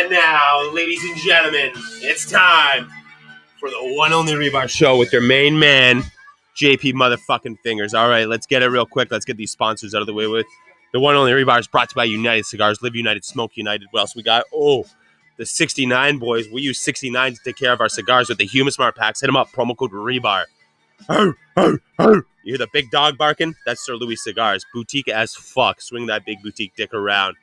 And now, ladies and gentlemen, it's time for the one only Rebar show with your main man, JP motherfucking Fingers. All right, let's get it real quick. Let's get these sponsors out of the way with. The one only Rebar is brought to you by United Cigars. Live United, Smoke United. What else we got? Oh, the 69 boys. We use 69 to take care of our cigars with the Humasmart packs. Hit them up. Promo code Rebar. Arr, arr, arr. You hear the big dog barking? That's Sir Louis Cigars. Boutique as fuck. Swing that big boutique dick around.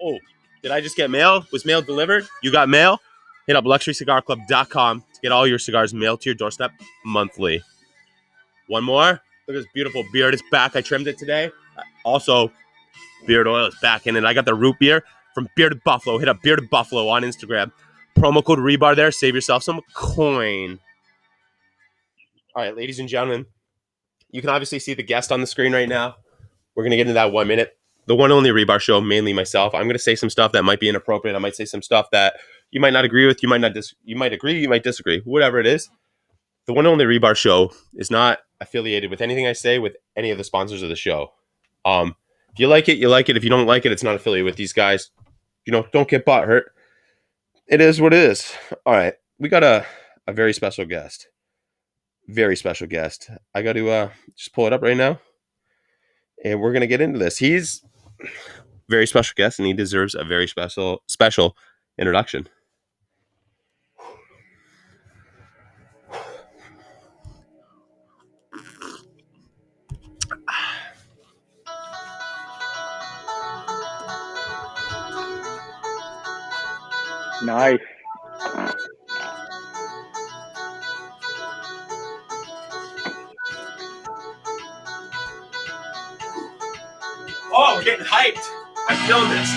Oh, did I just get mail? Was mail delivered? You got mail? Hit up luxurycigarclub.com to get all your cigars mailed to your doorstep monthly. One more. Look at this beautiful beard. It's back. I trimmed it today. Also, beard oil is back in it. I got the root beer from Bearded Buffalo. Hit up Bearded Buffalo on Instagram. Promo code Rebar there. Save yourself some coin. All right, ladies and gentlemen, you can obviously see the guest on the screen right now. We're going to get into that 1 minute. The one only Rebar show, mainly myself. I'm going to say some stuff that might be inappropriate. I might say some stuff that you might not agree with. You might not you might agree. You might disagree. Whatever it is. The one only Rebar show is not affiliated with anything I say with any of the sponsors of the show. If you like it, you like it. If you don't like it, it's not affiliated with these guys. You know, don't get butthurt. It is what it is. All right. We got a very special guest. Very special guest. I got to just pull it up right now. And we're going to get into this. He's a very special guest, and he deserves a very special introduction. Nice. Oh, we're getting hyped. I'm feeling this.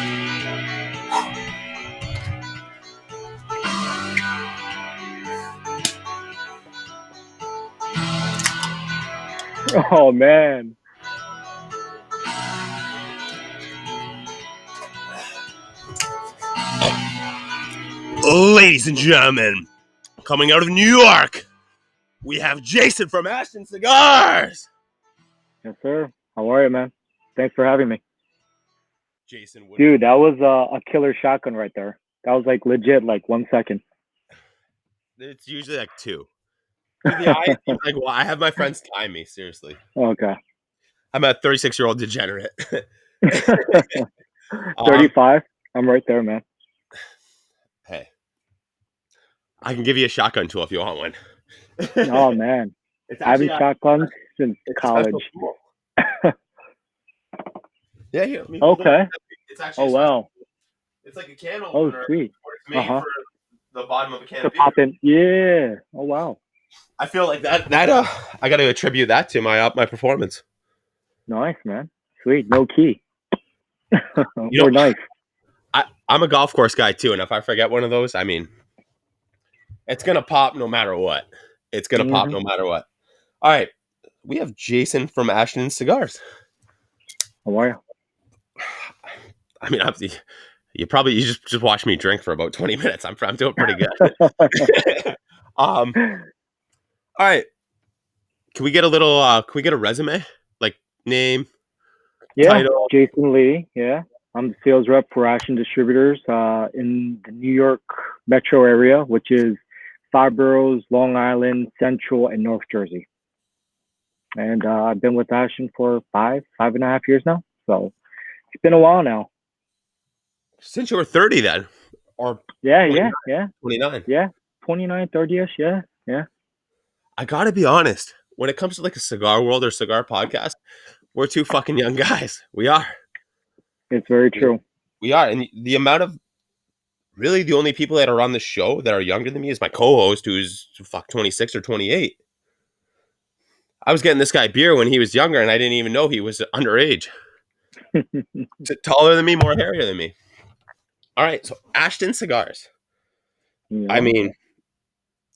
Oh, man. Ladies and gentlemen, coming out of New York, we have Jason from Ashton Cigars. Yes, sir. How are you, man? Thanks for having me. Jason, dude, that was a killer shotgun right there. That was like legit, like 1 second. It's usually like 2. Like, well, I have my friends time me, seriously. Okay. I'm a 36-year-old degenerate. 35. I'm right there, man. Hey, I can give you a shotgun tool if you want one. Oh, man. I've been shotguns since college. Yeah, yeah. Okay. It's actually wow. It's like a can opener. Oh, sweet. It's made for the bottom of a can to of beer. Pop in. Yeah. Oh, wow. I feel like that I got to attribute that to my performance. Nice, man. Sweet. No key. We're nice. I'm a golf course guy too, and if I forget one of those, I mean, it's gonna pop no matter what. It's gonna pop no matter what. All right, we have Jason from Ashton Cigars. How are you? I mean, you just watch me drink for about 20 minutes. I'm doing pretty good. All right. Can we get a resume? Like name, title? Jason Lee. Yeah. I'm the sales rep for Ashton Distributors in the New York metro area, which is 5 boroughs, Long Island, Central, and North Jersey. And I've been with Ashton for 5.5 years now. So it's been a while now. Since you were 30 then? Or 29? Yeah, 29, 30-ish, yeah. I gotta be honest. When it comes to like a cigar world or cigar podcast, we're 2 fucking young guys. We are. It's very true. We are. And the amount of really the only people that are on the show that are younger than me is my co-host who's 26 or 28. I was getting this guy beer when he was younger and I didn't even know he was underage. Taller than me, more hairier than me. All right, so Ashton Cigars. Yeah. I mean,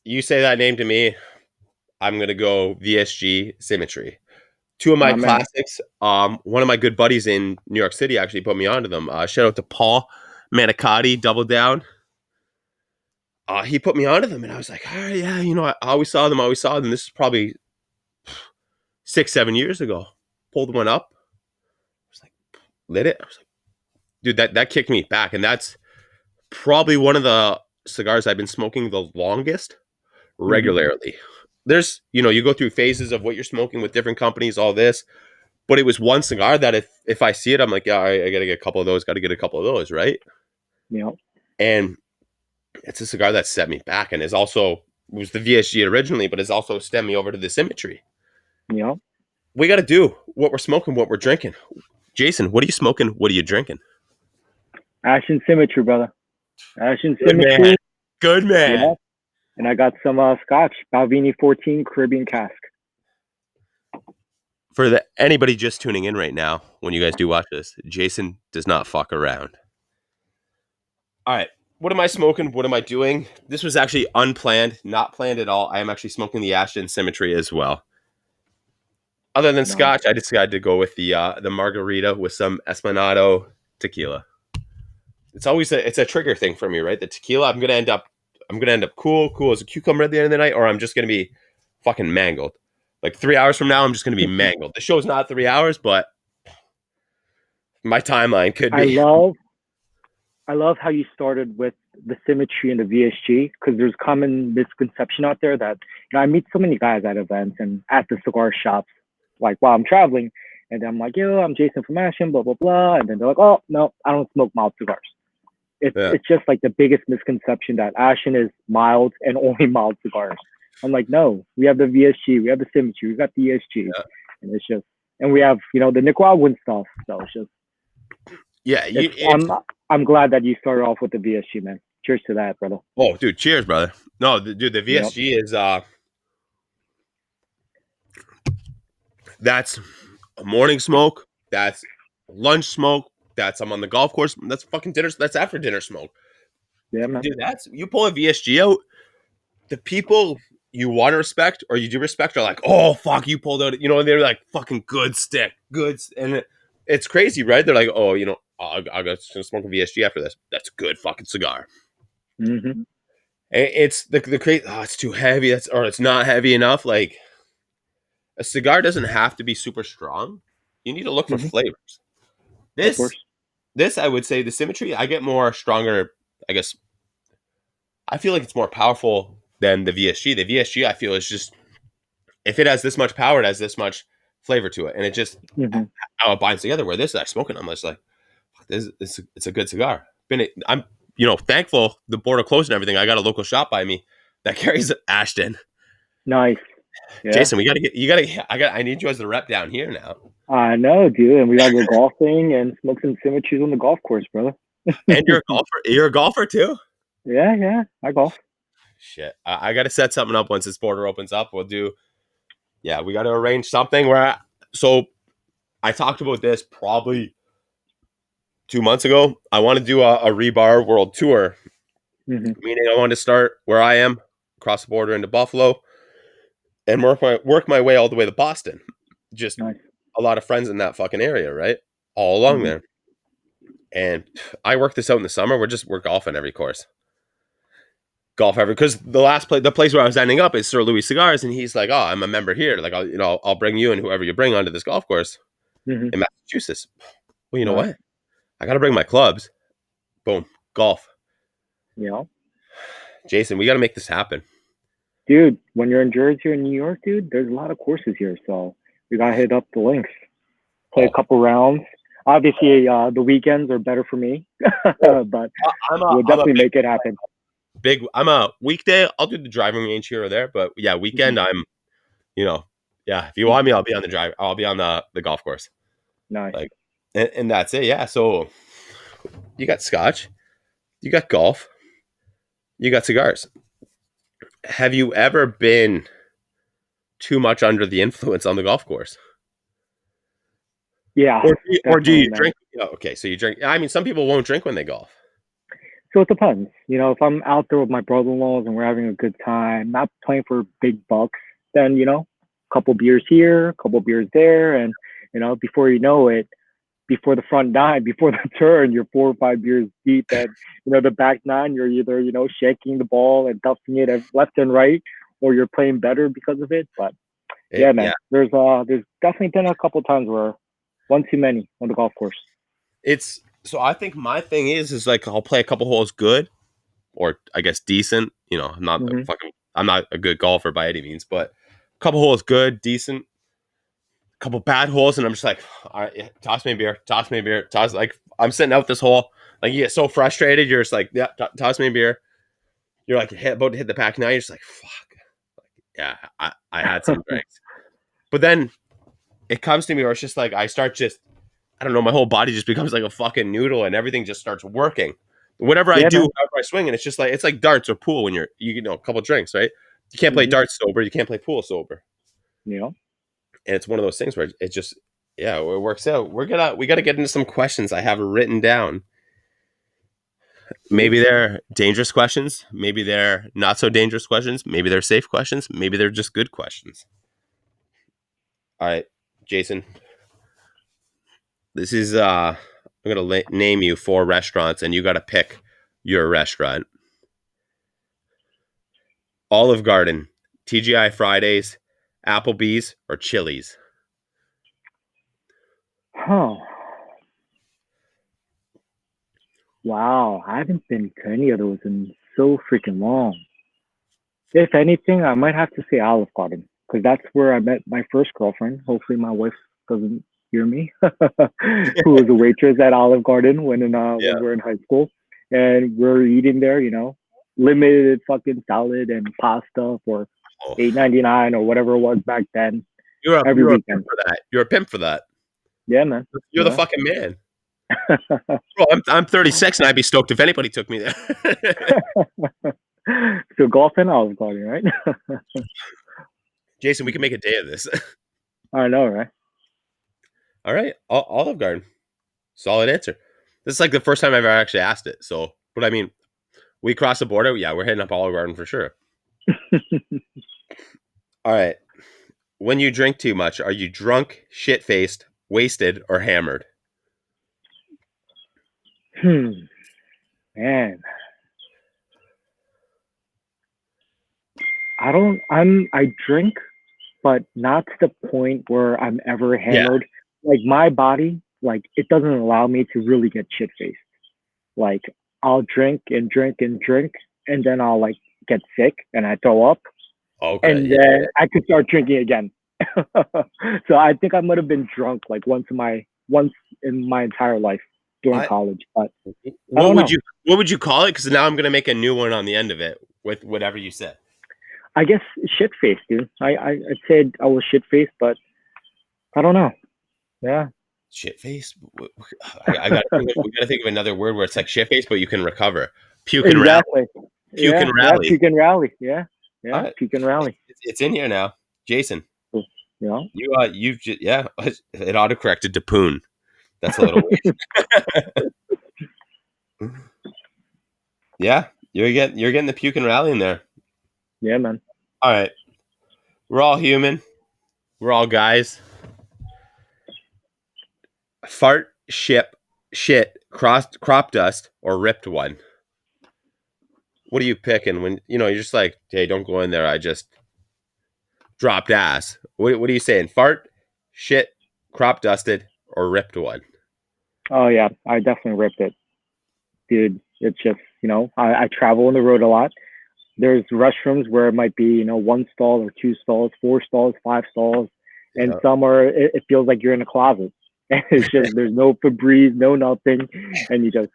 you say that name to me, I'm going to go VSG Symmetry. 2 of my classics. One of my good buddies in New York City actually put me onto them. Shout out to Paul Manicotti, Double Down. He put me onto them, and I was like, oh, yeah, I always saw them. This is probably 6-7 years ago. Pulled one up. I was like, lit it. I was like, dude, that kicked me back, and that's probably one of the cigars I've been smoking the longest Hmm. regularly. There's, you go through phases of what you're smoking with different companies, all this, but it was one cigar that if I see it, I'm like, yeah, I gotta get a couple of those, gotta get a couple of those, right? Yeah. And it's a cigar that set me back and is also was the VSG originally, but has also stemmed me over to the Symmetry. Yeah. We got to do what we're smoking, what we're drinking. Jason, what are you smoking? What are you drinking? Ashton Symmetry, brother. Ashton Good man. Symmetry. Good Yeah. man. And I got some Scotch, Balvenie 14 Caribbean cask. For anybody just tuning in right now, when you guys do watch this, Jason does not fuck around. All right. What am I smoking? What am I doing? This was actually unplanned, not planned at all. I am actually smoking the Ashton Symmetry as well. Other than Nice. Scotch, I decided to go with the margarita with some Esplanado tequila. It's always it's a trigger thing for me, right? The tequila, I'm gonna end up cool as a cucumber at the end of the night, or I'm just gonna be fucking mangled. Like 3 hours from now, I'm just gonna be mangled. The show's not 3 hours, but my timeline could I be. love I love how you started with the Symmetry and the VSG because there's common misconception out there that I meet so many guys at events and at the cigar shops, like while I'm traveling, and I'm like, yo, I'm Jason from Ashton, blah blah blah, and then they're like, oh no, I don't smoke mild cigars. It's Yeah. it's just like the biggest misconception that Ashton is mild and only mild cigars. I'm like, no, we have the VSG, we have the Symmetry, we got the ESG, Yeah. and it's just, and we have the Nicaraguan stuff. So it's just, Yeah, it's I'm glad that you started off with the VSG, man. Cheers to that, brother. oh, dude, cheers, brother. No, dude, the Yep. VSG is that's a morning smoke, that's lunch smoke, that's I'm on the golf course, that's fucking dinner, that's after dinner smoke. Yeah, man. Dude, that's you pull a VSG out, the people you want to respect or you do respect are like, oh fuck, you pulled out, they're like fucking good stick, and it's crazy, right? They're like, oh, I'll go smoke a VSG after this. That's a good fucking cigar. Mm-hmm. It's the crazy. Oh, it's too heavy. Or it's not heavy enough. Like a cigar doesn't have to be super strong. You need to look for Mm-hmm. flavors. Of course. This I would say the Symmetry. I get more stronger. I guess I feel like it's more powerful than the VSG. The VSG I feel is just if it has this much power, it has this much flavor to it, and it just Mm-hmm. how it binds together. Where this I smoking, I'm just like, it's a good cigar. I'm thankful the border closed and everything. I got a local shop by me that carries Ashton. Nice. Yeah. Jason, we gotta get you gotta. I need you as the rep down here now. I know, dude. And we gotta go golfing and smoke some Symmetries on the golf course, brother. And you're a golfer. You're a golfer too. Yeah. I golf. Shit, I got to set something up once this border opens up. We'll do. Yeah, we got to arrange something where. So I talked about this probably 2 months ago. I want to do a rebar world tour, Mm-hmm. meaning I want to start where I am, across the border into Buffalo, and work my way all the way to Boston. Just Nice. a lot of friends in that fucking area, right? All along Mm-hmm. there. And I work this out in the summer. We're golfing every course. Golf every because the place where I was ending up is Sir Louis Cigars, and he's like, "Oh, I'm a member here. Like, I'll bring you and whoever you bring onto this golf course Mm-hmm. in Massachusetts." Well, you know Nice. what? I got to bring my clubs. Boom, golf. Yeah. Jason, we got to make this happen. Dude, when you're in Jersey or New York, dude, there's a lot of courses here, so we gotta hit up the links, play a couple rounds. Obviously, the weekends are better for me, but we'll I'm a definitely make it happen. I'm a weekday. I'll do the driving range here or there, but yeah, weekend Mm-hmm. yeah. If you want me, I'll be on the drive. I'll be on the golf course. Nice. Like, and that's it. Yeah. So you got Scotch, you got golf, you got cigars. Have you ever been too much under the influence on the golf course? Yeah, Or do definitely, you man. drink? Oh, okay, so you drink. I mean, some people won't drink when they golf. So it depends. If I'm out there with my brother-in-laws and we're having a good time, not playing for big bucks, then a couple beers here, a couple beers there, and before you know it, before the front nine, before the turn, you're 4 or 5 beers deep, and the back nine, you're either shaking the ball and duffing it left and right, or you're playing better because of it. But yeah, man, Yeah, there's definitely been a couple times where one too many on the golf course. it's So I think my thing is like I'll play a couple holes good, or I guess decent. You know, I'm not a good golfer by any means, but a couple holes good, decent. A couple bad holes, and I'm just like, all right, yeah, toss me a beer, toss me a beer, toss. Like I'm sitting out this hole, like you get so frustrated, you're just like, yeah, toss me a beer. You're like about to hit the pack now. You're just like, fuck, yeah, I had some drinks, but then it comes to me where it's just like I start just, I don't know, my whole body just becomes like a fucking noodle, and everything just starts working. Whatever I Yeah, do, man. however I swing, and it's like darts or pool when you know a couple drinks, right? You can't play Hmm. darts sober, you can't play pool sober, You know. and it's one of those things where it just, yeah, it works out. We gotta get into some questions I have written down. Maybe they're dangerous questions, maybe they're not so dangerous questions, maybe they're safe questions, maybe they're just good questions. All right, Jason, this is I'm gonna name you 4 restaurants, and you got to pick your restaurant. Olive Garden, TGI Fridays, Applebee's, or Chili's. Huh. Wow. I haven't been to any of those in so freaking long. If anything, I might have to say Olive Garden because that's where I met my first girlfriend. Hopefully, my wife doesn't hear me. Who was a waitress at Olive Garden when Yeah. we were in high school, and we're eating there. Limited fucking salad and pasta for Oh, $8.99 or whatever it was back then. Every you're a pimp weekend. for that. You're a pimp for that. Yeah, man. You're the fucking man. Bro, I'm 36, and I'd be stoked if anybody took me there. So golf and Olive Garden, right? Jason, we can make a day of this. I know, right? All right, Olive Garden. Solid answer. This is like the first time I've ever actually asked it. So, but I mean, we cross the border. Yeah, we're hitting up Olive Garden for sure. All right. When you drink too much, are you drunk, shit faced, wasted, or hammered? Man, I drink, but not to the point where I'm ever Yeah. hammered. Like my body, like it doesn't allow me to really get shit faced. Like I'll drink and drink and drink, and then I'll like get sick and I throw up, Okay. and Yeah. then I could start drinking again. So I think I might have been drunk like once in my entire life during I. college, but I What don't would know. you What would you call it? Because now I'm gonna make a new one on the end of it with whatever you said. I guess shit faced, dude. I said I was shit faced, but I don't know. Yeah. Shit face. I gotta think we gotta think of another word where it's like shit face, but you can recover. Puke and rally. Exactly. Puke Yeah, and yeah, rally. puke and rally. Yeah, All yeah, right. puke and rally. It's in here now, Jason. Cool. You know? You've just, yeah. It autocorrected to poon. That's a little weird. Yeah, you're getting the puke and rally in there. Yeah, man. All right, we're all human. We're all guys. Fart, shit, crop dust, or ripped one. What are you picking when you're just like, hey, don't go in there. I just dropped ass. What are you saying? Fart, shit, crop dusted, or ripped one? Oh yeah, I definitely ripped it, dude. It's just I travel on the road a lot. There's restrooms where it might be one stall or two stalls, four stalls, five stalls, and Yeah, some are it feels like you're in a closet. And it's just there's no Febreze, no nothing, and you just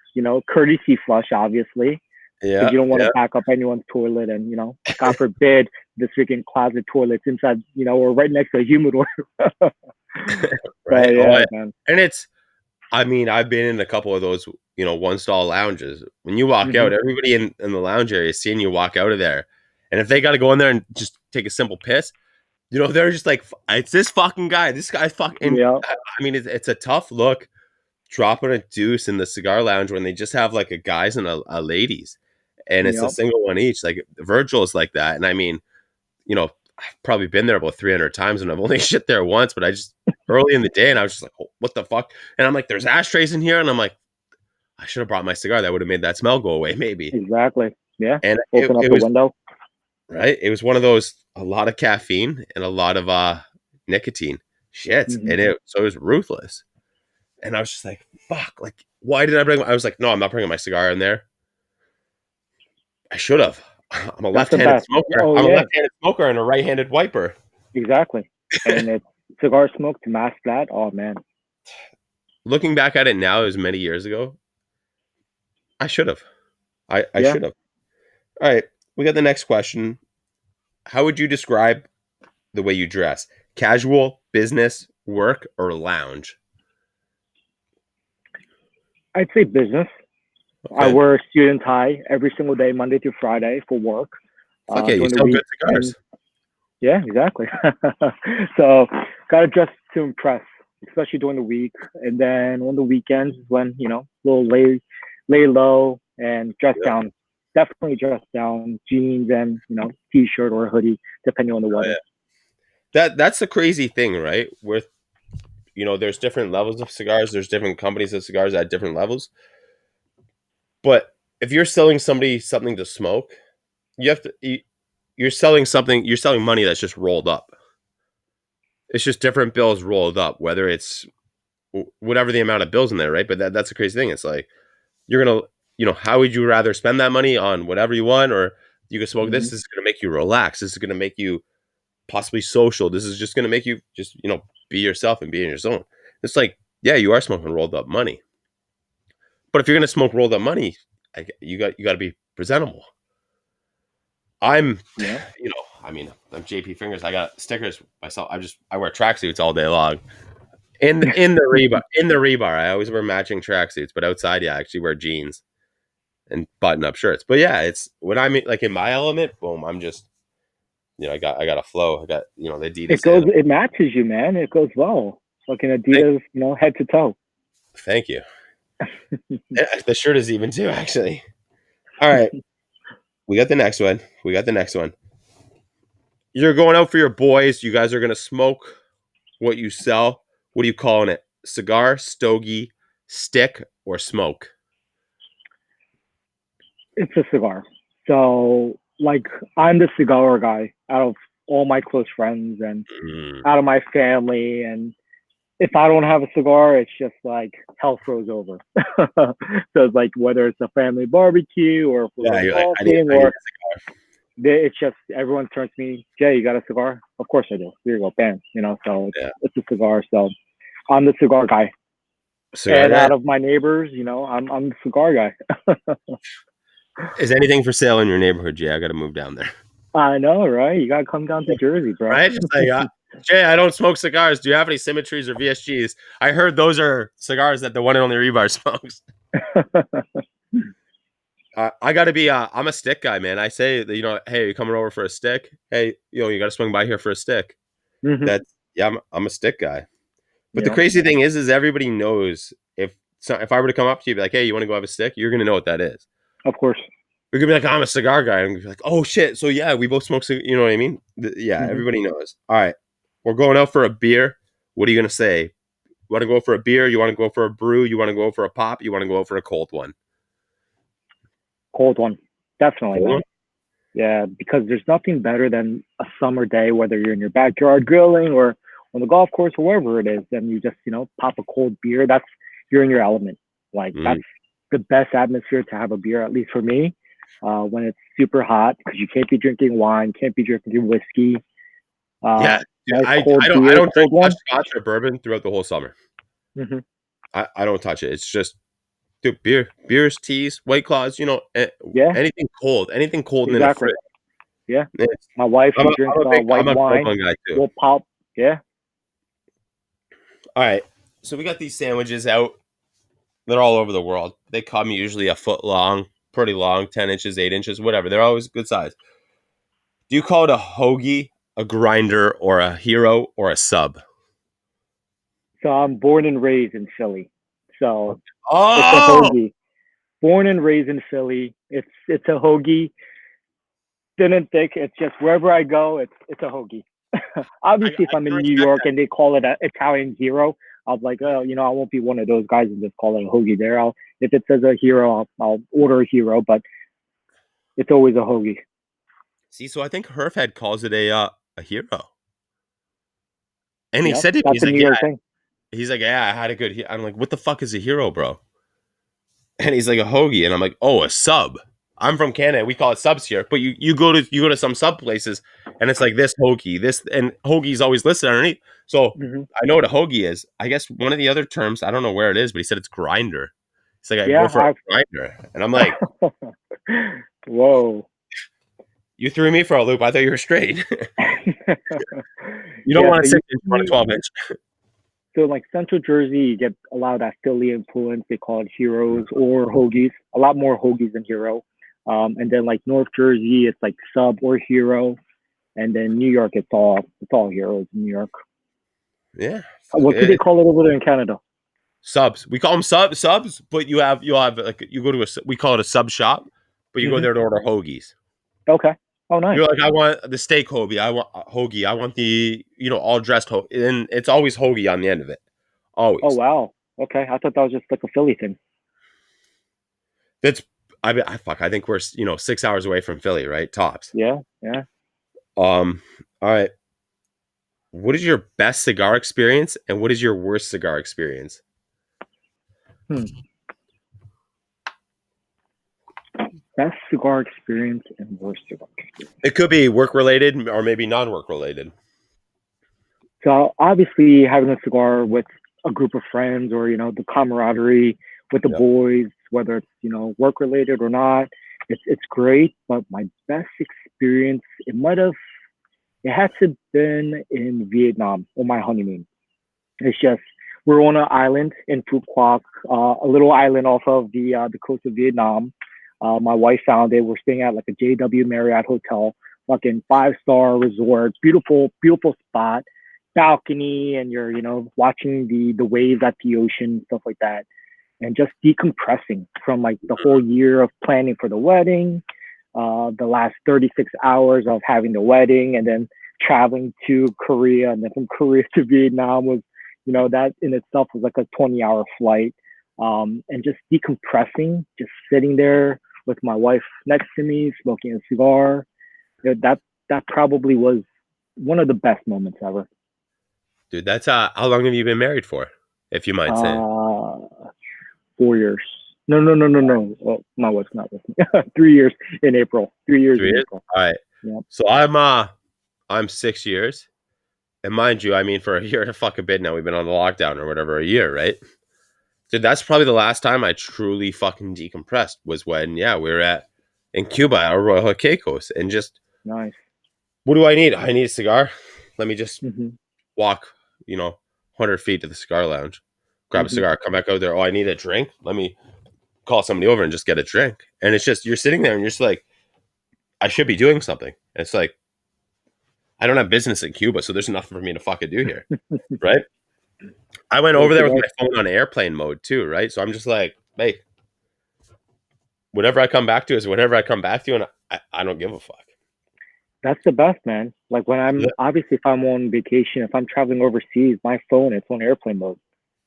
courtesy flush obviously because yeah, you don't want to yeah. back up anyone's toilet and God forbid the freaking closet toilets inside or right next to a humidor. But Right. yeah, man. And it's. I mean, I've been in a couple of those, one stall lounges. When you walk Hmm. out, everybody in the lounge area is seeing you walk out of there, and if they got to go in there and just take a simple piss, they're just like, it's this fucking guy. This guy fucking. Yeah, I mean, it's a tough look dropping a deuce in the cigar lounge when they just have like a guys and a ladies, and it's a yeah, single one each. Like Virgil is like that, and I mean, I've probably been there about 300 times, and I've only shit there once. But I just early in the day, and I was just like, oh, what the fuck? And I'm like, there's ashtrays in here, and I'm like, I should have brought my cigar. That would have made that smell go away, maybe. exactly. Yeah, And open up it the was window. right. It was one of those, a lot of caffeine and a lot of nicotine shit, Hmm. and it was ruthless. And I was just like, fuck, like Why did I bring? I was like, no, I'm not bringing my cigar in there. I should have. I'm a That's the left-handed best. smoker. Oh I'm a yeah, left-handed smoker and a right-handed wiper. exactly. And it's cigar smoke to mask that. Oh man. Looking back at it now, as many years ago, I should have. I Yeah. should have. All right, we got the next question. How would you describe the way you dress? Casual, business, work, or lounge? I'd say business. I Okay. wear a student tie every single day, Monday through Friday for work. Fuck yeah, you During the sell good week, and cigars. yeah, exactly. So gotta dress to impress, especially during the week. And then on the weekends, when a little lay low and dress Yeah. down. Definitely dress down, jeans and t-shirt or hoodie, depending on the Oh, weather. yeah. That's the crazy thing, right? With there's different levels of cigars. There's different companies of cigars at different levels. But if you're selling somebody something to smoke, you have to. You're selling something. You're selling money that's just rolled up. It's just different bills rolled up, whether it's whatever the amount of bills in there, right? But that's the crazy thing. It's like you're gonna, how would you rather spend that money on whatever you want, or you can smoke this? Hmm. This is gonna make you relax. This is gonna make you possibly social. This is just gonna make you just be yourself and be in your zone. It's like, yeah, you are smoking rolled up money, but if you're gonna smoke rolled up money, you got to be presentable. I'm, Yeah. I mean, I'm JP Fingers. I got stickers myself. I wear tracksuits all day long. In the rebar, I always wear matching tracksuits, but outside, yeah, I actually wear jeans and button up shirts. But yeah, it's when I'm like in my element, boom, I'm just I got a flow. I got the It Adidas goes. in. It matches you, man. It goes well. Like an Thank, Adidas, head to toe. thank you. The shirt is even too, actually. All right, we got the next one. You're going out for your boys. You guys are gonna smoke what you sell. What are you calling it? Cigar, stogie, stick, or smoke? It's a cigar. So, like, I'm the cigar guy out of all my close friends and Mm. out of my family. And if I don't have a cigar, it's just like hell froze over. So it's like whether it's a family barbecue or if we're Yeah, going you're like, I need, golfing I need or it's just everyone turns to me, Jay, you got a cigar? Of course I do. Here you go, bam. So yeah, it's a cigar. So I'm the cigar guy. cigar And guy. out of my neighbors, I'm the cigar guy. Is anything for sale in your neighborhood, Jay? I got to move down there. I know, right? You gotta come down to Jersey, bro. Right? Just like, Jay, I don't smoke cigars. Do you have any symmetries or VSGs? I heard those are cigars that the one and only Rebar smokes. I got to be. I'm a stick guy, man. I say that hey, you coming over for a stick? Hey, you got to swing by here for a stick. Hmm. That's yeah. I'm a stick guy. But the Yeah, crazy thing is everybody knows if I were to come up to you, be like, hey, you want to go have a stick? You're gonna know what that is. of course. You're gonna be like, I'm a cigar guy. I'm gonna be like, oh shit. So yeah, we both smoke. You know what I mean? Yeah, Hmm. everybody knows. All right, we're going out for a beer. What are you gonna say? You want to go for a beer? You want to go for a brew? You want to go for a pop? You want to go for a cold one? Cold one, definitely, Cold one? man. Yeah, because there's nothing better than a summer day, whether you're in your backyard grilling or on the golf course or wherever it is, and you just pop a cold beer. That's You're in your element. Like Mm. that's the best atmosphere to have a beer, at least for me. When it's super hot, because you can't be drinking wine, can't be drinking whiskey. Yeah, dude, Nice I cold don't I beer, don't cold touch one. scotch or bourbon throughout the whole summer. Hmm. I don't touch it. It's just dude, beers, teas, white claws. Yeah, Anything cold and in a exactly. fridge. Yeah, It's, my wife, I'm she a drinks I'm a big I'm white a cold wine. one guy too. We'll pop. Yeah, All right, so we got these sandwiches out. They're all over the world. They come usually a foot long, pretty long, 10 inches, 8 inches, whatever. They're always good size. Do you call it a hoagie, a grinder, or a hero, or a sub? so I'm born and raised in Philly, so it's a Oh, hoagie. Born and raised in Philly, it's a hoagie. Thin and thick. It's just wherever I go, it's a hoagie. Obviously, if I I'm can in New respect York that. and they call it an Italian hero, I'll be like, oh, I won't be one of those guys and just call it a hoagie there. If it says a hero, I'll order a hero, but it's always a hoagie. See, so I think Herfhead calls it a hero. And he Yep, said to me, that's a New York thing. he's like, yeah, I had a good. I'm like, what the fuck is a hero, bro? And he's like, a hoagie. And I'm like, oh, a sub. I'm from Canada. We call it subs here. But you go to some sub places and it's like this hoagie, this, and hoagie's always listed underneath. So Hmm. I know what a hoagie is. I guess one of the other terms, I don't know where it is, but he said it's grinder. It's like I go Yeah, for a grinder. And I'm like, whoa. you threw me for a loop. I thought you were straight. You don't Yeah, want a so 6 inch, you want a 12 inch. like Central Jersey, you get a lot of that Philly influence. They call it heroes or hoagies. A lot more hoagies than hero. And then like North Jersey, it's like sub or hero. And then New York, it's all heroes in New York. Yeah. Fuck What do they it. call it over there in Canada? Subs. We call them subs, but you'll have like you go to we call it a sub shop, but you go Hmm. there to order hoagies. Okay. Oh, nice. You're like, I want the steak hoagie. I want hoagie. I want the all dressed hoagie, and it's always hoagie on the end of it. Oh, Always. wow. Okay. I thought that was just like a Philly thing. That's I fuck. I think we're 6 hours away from Philly, right? Tops. Yeah. Yeah. All right. What is your best cigar experience, and what is your worst cigar experience? Hmm. Best cigar experience and worst cigar experience. It could be work related or maybe non work related. So obviously having a cigar with a group of friends or, the camaraderie with the Yeah. boys, whether it's, work related or not, it's great. But my best experience, it had to been in Vietnam on my honeymoon. It's just, we're on an island in Phu Quoc, a little island off of the coast of Vietnam. My wife found it. We're staying at like a JW Marriott hotel, fucking 5-star resort, beautiful, beautiful spot, balcony, and you're watching the waves at the ocean, stuff like that, and just decompressing from like the whole year of planning for the wedding, the last 36 hours of having the wedding, and then traveling to Korea, and then from Korea to Vietnam was, that in itself was like a 20-hour flight. And just decompressing, just sitting there with my wife next to me, smoking a cigar. That probably was one of the best moments ever. Dude, that's how long have you been married for, if you mind saying? Uh, 4 years. No, no, no, no, no. Well, my wife's not listening. 3 years in April. 3 years 3 in years? April. All right. Yeah. So I'm 6 years. And mind you, I mean for a year and a fucking bit now, we've been on the lockdown or whatever, a year, right? Dude, that's probably the last time I truly fucking decompressed was when, yeah, we were in Cuba at Royal Caicos and just Nice. what do I need? I need a cigar. Let me just Hmm. walk, 100 feet to the cigar lounge, grab a Hmm. cigar, come back out there. Oh, I need a drink. Let me call somebody over and just get a drink. And it's just, you're sitting there and you're just like, I should be doing something. And it's like, I don't have business in Cuba, so there's nothing for me to fucking do here. Right. I went over there with my phone on airplane mode too. Right. So I'm just like, hey, whatever I come back to is whatever I come back to. And I don't give a fuck. That's the best, man. Like when Yeah. if I'm on vacation, if I'm traveling overseas, my phone it's on airplane mode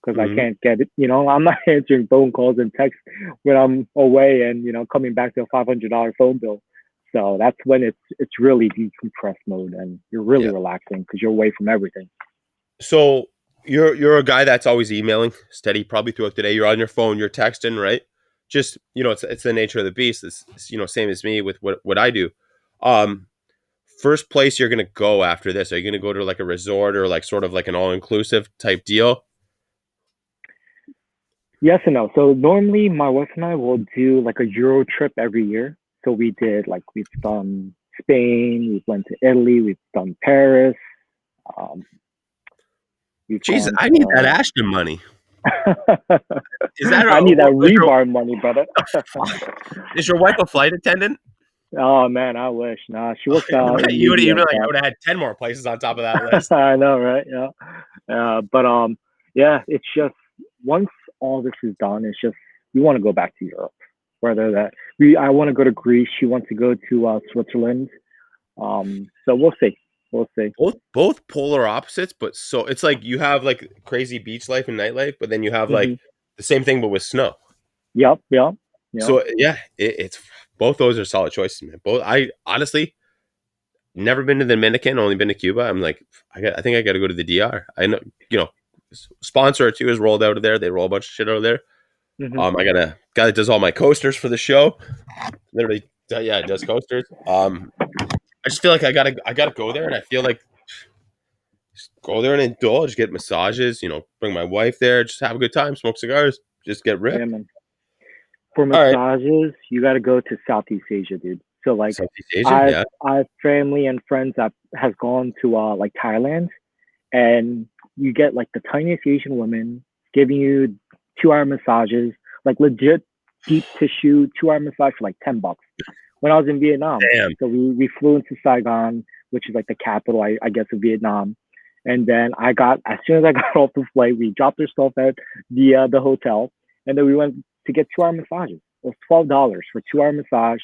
because I Mhm. can't get it. I'm not answering phone calls and texts when I'm away and coming back to a $500 phone bill. So that's when it's really decompressed mode and you're really Yeah. relaxing because you're away from everything. So you're a guy that's always emailing steady probably throughout the day. You're on your phone, you're texting, right? Just it's the nature of the beast. It's same as me with what I do. Um, First place you're gonna go after this? Are you gonna go to like a resort or like sort of like an all inclusive type deal? Yes and no. So normally my wife and I will do like a Euro trip every year. So we've done Spain, we've went to Italy, we've done Paris, um, we've Jesus, gone I need that to. Ashton money. Is that I need that was your rebar money, brother. is your wife a flight attendant? Oh man, I wish. Nah, she works out Right, in you would media like and I stuff. would have had 10 more places on top of that list. I know, right? Yeah. But yeah, it's just once all this is done, it's just we want to go back to Europe. Whether that I want to go to Greece, she wants to go to Switzerland. So we'll see. We'll see. Both polar opposites, but so it's like you have like crazy beach life and nightlife, but then you have like Hmm. the same thing but with snow. Yep. Yep. Yep. So yeah, it's both those are solid choices, man. Both I honestly never been to the Dominican, only been to Cuba. I'm like, I think I got to go to the DR. I know, sponsor or two is rolled out of there. They roll a bunch of shit out of there. Mm-hmm. I got a guy that does all my coasters for the show. Literally, yeah, does coasters. I just feel like I gotta go there, and I feel like just go there and indulge, get massages. Bring my wife there, just have a good time, smoke cigars, just get Yeah, ripped. man. For All right, massages, you got to go to Southeast Asia, dude. So like, Southeast Asia, I've yeah, I've family and friends that has gone to like Thailand, and you get like the tiniest Asian women giving you 2 hour massages, like legit deep tissue 2 hour massage for like $10 when I was in Vietnam. damn, So we flew into Saigon, which is like the capital, I guess, of Vietnam. And then as soon as I got off the flight, we dropped our stuff at the hotel, and then we went to get 2 hour massages. It was $12 for 2 hour massage.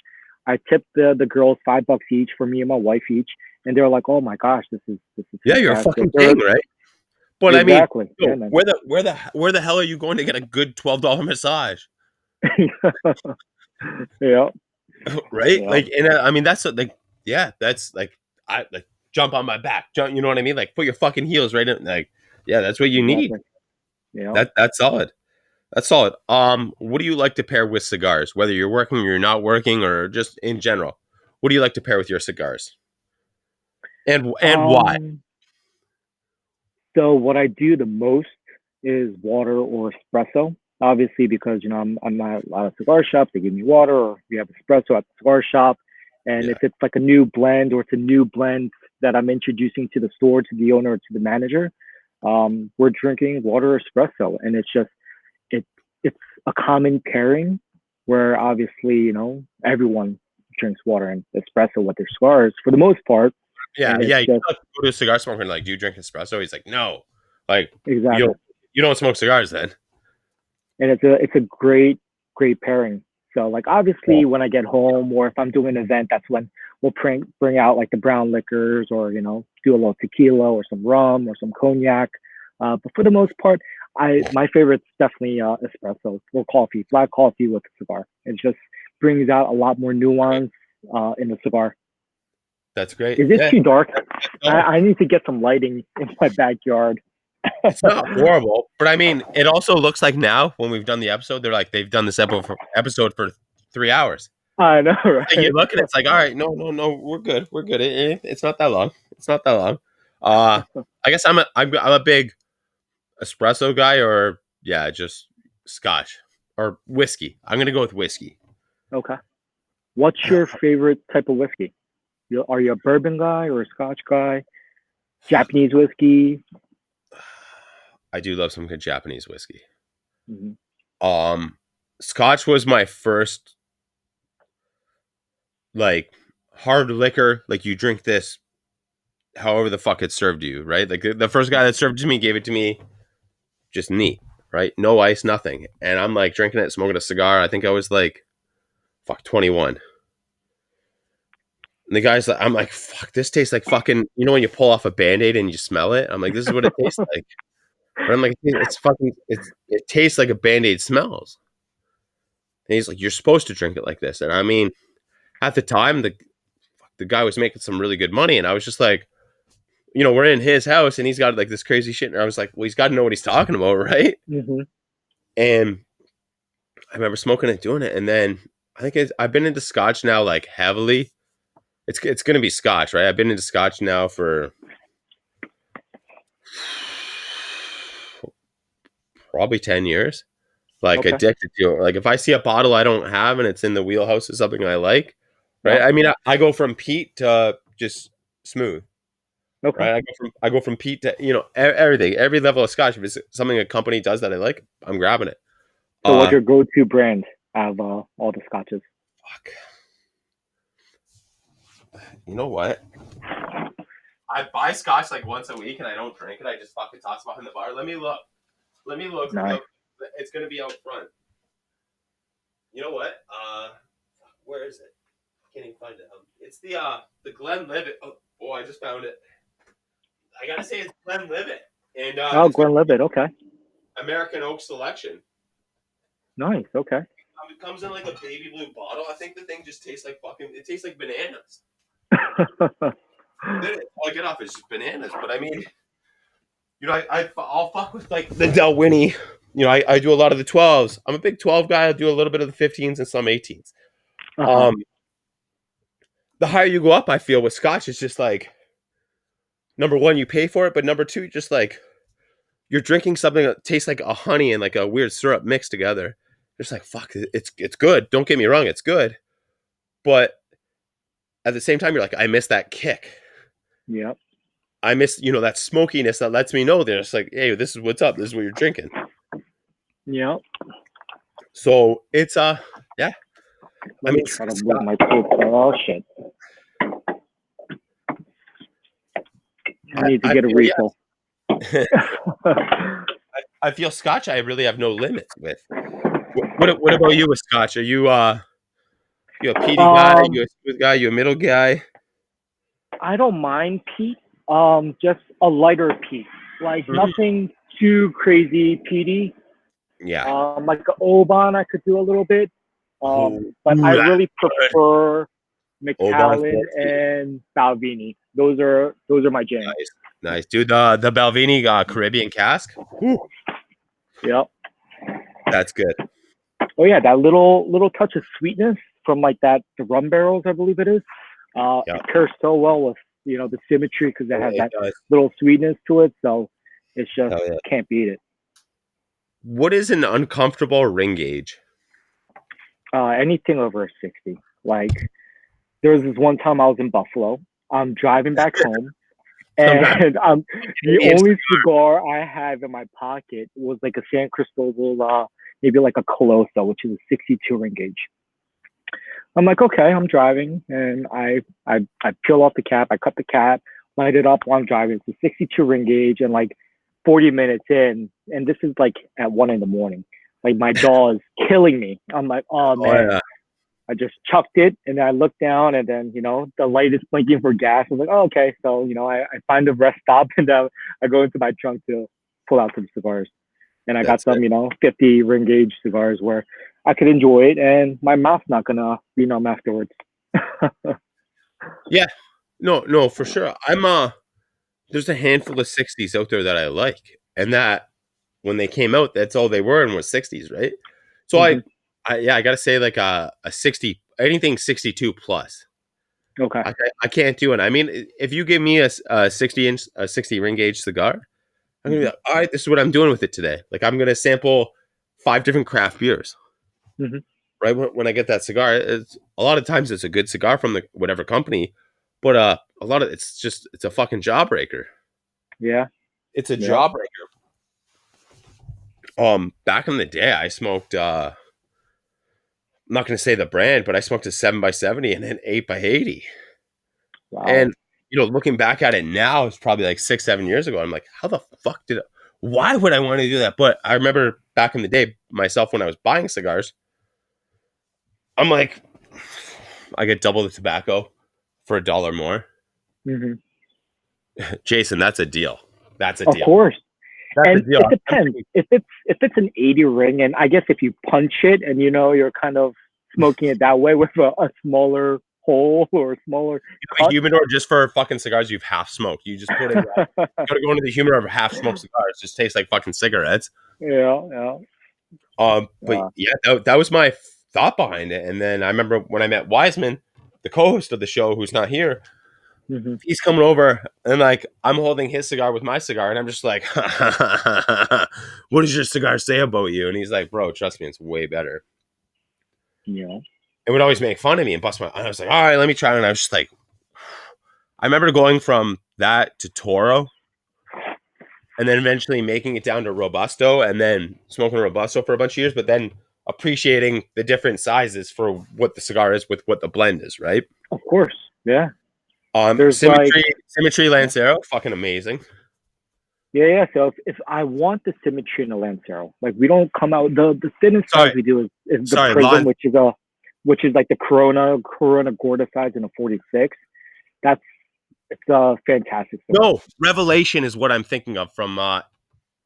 I tipped the girls $5 each for me and my wife each, and they were like, "Oh my gosh, this is yeah, you're a fantastic." fucking king, right? But I mean, Exactly, yeah, yo, man. where the hell are you going to get a good $12 massage? Yeah, Right? yeah, Like, and I mean, that's like, yeah, that's like, I like jump on my back, jump. You know what I mean? Like, put your fucking heels right in. Like, yeah, that's what you need. exactly. Yeah. That's solid. That's solid. What do you like to pair with cigars? Whether you're working or you're not working, or just in general, what do you like to pair with your cigars? And why? Um. So what I do the most is water or espresso. Obviously, because I'm at a lot of cigar shops, they give me water, or we have espresso at the cigar shop. And Yeah, if it's like a new blend, or it's a new blend that I'm introducing to the store, to the owner, or to the manager, we're drinking water or espresso, and it it's a common pairing where obviously everyone drinks water and espresso with their cigars for the most part, yeah, and it's yeah. You just like go to a cigar smoker and like, do you drink espresso? He's like, no. Like, you exactly. don't you don't smoke cigars then? And it's a great pairing. So like Yeah. obviously when I get home, or if I'm doing an event, that's when we'll bring out like the brown liquors, or do a little tequila or some rum or some cognac. But for the most part, I my favorite's definitely espresso or coffee, black coffee with a cigar. It just brings out a lot more nuance in the cigar. That's great. Is it Yeah, too dark? that's I, solid. I need to get some lighting in my backyard. It's not horrible, but I mean, it also looks like now when we've done the episode, they're like they've done this episode for 3 hours. I know, And you right? look at it, it's like, all right, no, no, no, we're good, we're good. It's not that long. It's not that long. I guess I'm a big espresso guy, or yeah, just Scotch or whiskey. I'm gonna go with whiskey. Okay. What's your favorite type of whiskey? Are you a bourbon guy or a Scotch guy? Japanese whiskey? I do love some good Japanese whiskey. Hmm. Um, Scotch was my first like hard liquor. Like you drink this however the fuck it served you, right? Like the first guy that served it to me gave it to me just neat, right? No ice, nothing. And I'm like drinking it, smoking a cigar. I think I was like, fuck, 21. And the guy's like, I'm like, fuck, this tastes like fucking, when you pull off a band-aid and you smell it? I'm like, this is what it tastes like. But I'm like, it's fucking, it tastes like a band-aid smells. And he's like, you're supposed to drink it like this. And I mean, at the time, the guy was making some really good money. And I was just like, we're in his house and he's got like this crazy shit. And I was like, well, he's got to know what he's talking about, right? Hmm. And I remember smoking it, doing it. And then I've been into Scotch now, like heavily. It's going to be Scotch, right? I've been into Scotch now for probably 10 years. Like Okay. addicted to it. Like if I see a bottle I don't have and it's in the wheelhouse of something I like, right? Yeah. I mean, I go from peat to just smooth, Okay. right? I go from peat to everything, every level of Scotch. If it's something a company does that I like, I'm grabbing it. So what's Uh, your go-to brand of all the scotches? fuck. You know what? I buy Scotch like once a week and I don't drink it. I just fucking toss it behind the bar. Let me look. Let me look. Nice. It's gonna be out front. You know what? Where is it? Can't even find it. It's the Glenlivet. Oh, I just found it. I gotta say it's Glenlivet, and Oh, it's Glenlivet. Okay. American Oak Selection. Nice. Okay. It comes in like a baby blue bottle. I think the thing just tastes like fucking. It tastes like bananas. Then all I get off is just bananas. But I mean, I'll fuck with like the Del Winnie. I do a lot of the 12s. I'm a big 12 guy. I'll do a little bit of the 15s and some 18s. Uh-huh. Um, the higher you go up, I feel with Scotch, it's just like number one, you pay for it, but number two, just like you're drinking something that tastes like a honey and like a weird syrup mixed together. Just like fuck, it's good. Don't get me wrong, it's good, but at the same time, you're like, I miss that kick. Yep. I miss that smokiness that lets me know there's like, hey, this is what's up. This is what you're drinking. Yep. So it's yeah. Let me try to move my foot. Oh shit! I need to get a refill. Yeah. I feel Scotch. I really have no limits with. What about you with Scotch? Are you you a peaty guy? You a smooth guy? You a middle guy? I don't mind peat. Just a lighter peat, like nothing too crazy peaty. Yeah. Like an Oban, I could do a little bit. But I really prefer Macallan and Balvenie. Those are my jams. Nice, dude. The Balvenie Caribbean cask. Ooh. Yep. That's good. Oh yeah, that little touch of sweetness from like the rum barrels, I believe it is. It pairs so well with the symmetry because it has that little sweetness to it. So it's just can't beat it. What is an uncomfortable ring gauge? Anything over a 60. Like there was this one time I was in Buffalo. I'm driving back home, and the only cigar I have in my pocket was like a San Cristobal, maybe like a Coloso, which is a 62 ring gauge. I'm like, okay, I'm driving, and I peel off the cap, I cut the cap, light it up while I'm driving. It's a 62 ring gauge, and like 40 minutes in, and this is like at 1 a.m. Like my jaw is killing me. I'm like, oh man. Yeah. I just chucked it, and I looked down, and then the light is blinking for gas. I was like, oh, okay. So I find a rest stop, and I go into my trunk to pull out some cigars, and I got some 50 ring gauge cigars where I could enjoy it, and my mouth's not gonna be numb afterwards. Yeah, no, for sure. There's a handful of 60s out there that I like, and that when they came out, that's all they were and was 60s, right? So I gotta say like a 60, anything 62 plus. Okay. I can't do it. I mean, if you give me a 60 ring gauge cigar, I'm gonna be like, all right, this is what I'm doing with it today. Like I'm gonna sample 5 different craft beers. Right when I get that cigar, it's a lot of times it's a good cigar from whatever company, but a lot of it's a fucking jawbreaker. Yeah, it's a jawbreaker. Back in the day, I smoked. I'm not gonna say the brand, but I smoked a 7x70 and an 8x80. Wow. And looking back at it now, it's probably like 6-7 years ago. I'm like, how the fuck why would I want to do that? But I remember back in the day, myself when I was buying cigars, I'm like, I get double the tobacco for $1 more. Jason, that's a deal. That's a deal. Of course. And it depends. If it's an 80 ring, and I guess if you punch it and you're kind of smoking it that way with a smaller hole or a smaller the humidor just for fucking cigars you've half smoked. You just put it gotta go into the humidor of half smoked cigars. Just tastes like fucking cigarettes. Yeah. But that was my thought behind it. And then I remember when I met Wiseman, the co-host of the show, who's not here. He's coming over, and like I'm holding his cigar with my cigar, and I'm just like, what does your cigar say about you? And he's like, bro, trust me, it's way better. Yeah. It would always make fun of me and bust my. I was like, all right, let me try it. And I was just like, I remember going from that to Toro, and then eventually making it down to Robusto, and then smoking Robusto for a bunch of years, but then appreciating the different sizes for what the cigar is with what the blend is, right? Of course, yeah. There's Symmetry Lancero, fucking amazing. Yeah. So if I want the Symmetry in the Lancero, like we don't come out the thinnest size we do is the Prism, which is like the Corona Gorda size in a 46. It's a fantastic cigar. No, Revelation is what I'm thinking of from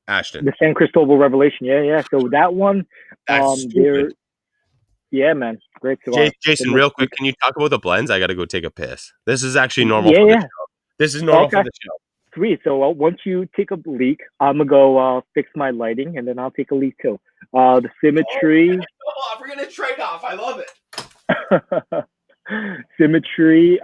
Ashton. The San Cristobal Revelation, yeah. So that one, yeah, man, great cigar. Jason, real quick, can you talk about the blends? I got to go take a piss. This is actually normal for the show. This is normal for the show. sweet. So once you take a leak, I'm gonna go fix my lighting, and then I'll take a leak too. The symmetry. Oh, we're gonna trade off. I love it. Symmetry.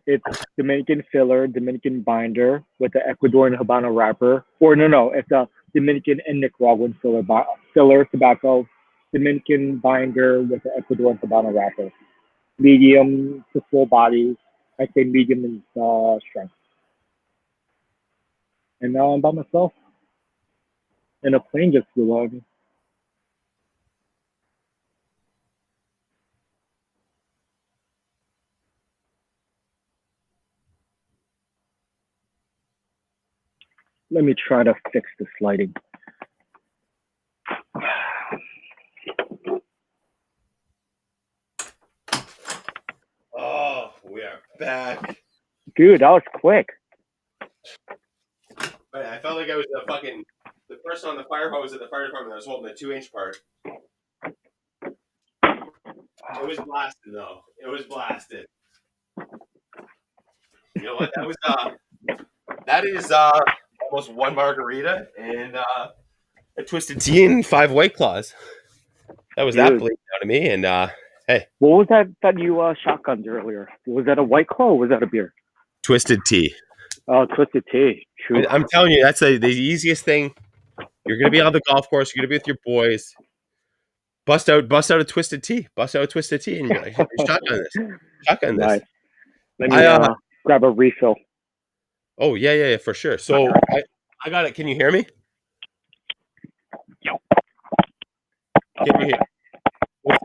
It's Dominican filler, Dominican binder with the Ecuadorian Habano wrapper. Or no, it's a Dominican and Nicaraguan filler tobacco, Dominican binder with the Ecuadorian Habano wrapper. Medium to full body. I say medium in strength. And now I'm by myself, and a plane just flew over me. Let me try to fix this lighting. Oh, we are back. Dude, that was quick. But I felt like I was the person on the fire hose at the fire department that was holding the 2-inch part. It was blasted though. It was blasted. You know what? That is almost one margarita and a twisted tea and 5 White Claws. That was that bleeding out of me. And hey, what was that you shotgunned earlier? Was that a White Claw or was that a beer? Twisted tea. Oh, twisted tea. True. I'm telling you, that's the easiest thing. You're gonna be on the golf course. You're gonna be with your boys. Bust out a twisted tea. Bust out a twisted tea, and you're like, shotgun this. Shotgun this. Nice. Let me grab a refill. Oh yeah, for sure. So I got it. Can you hear me? Can you hear?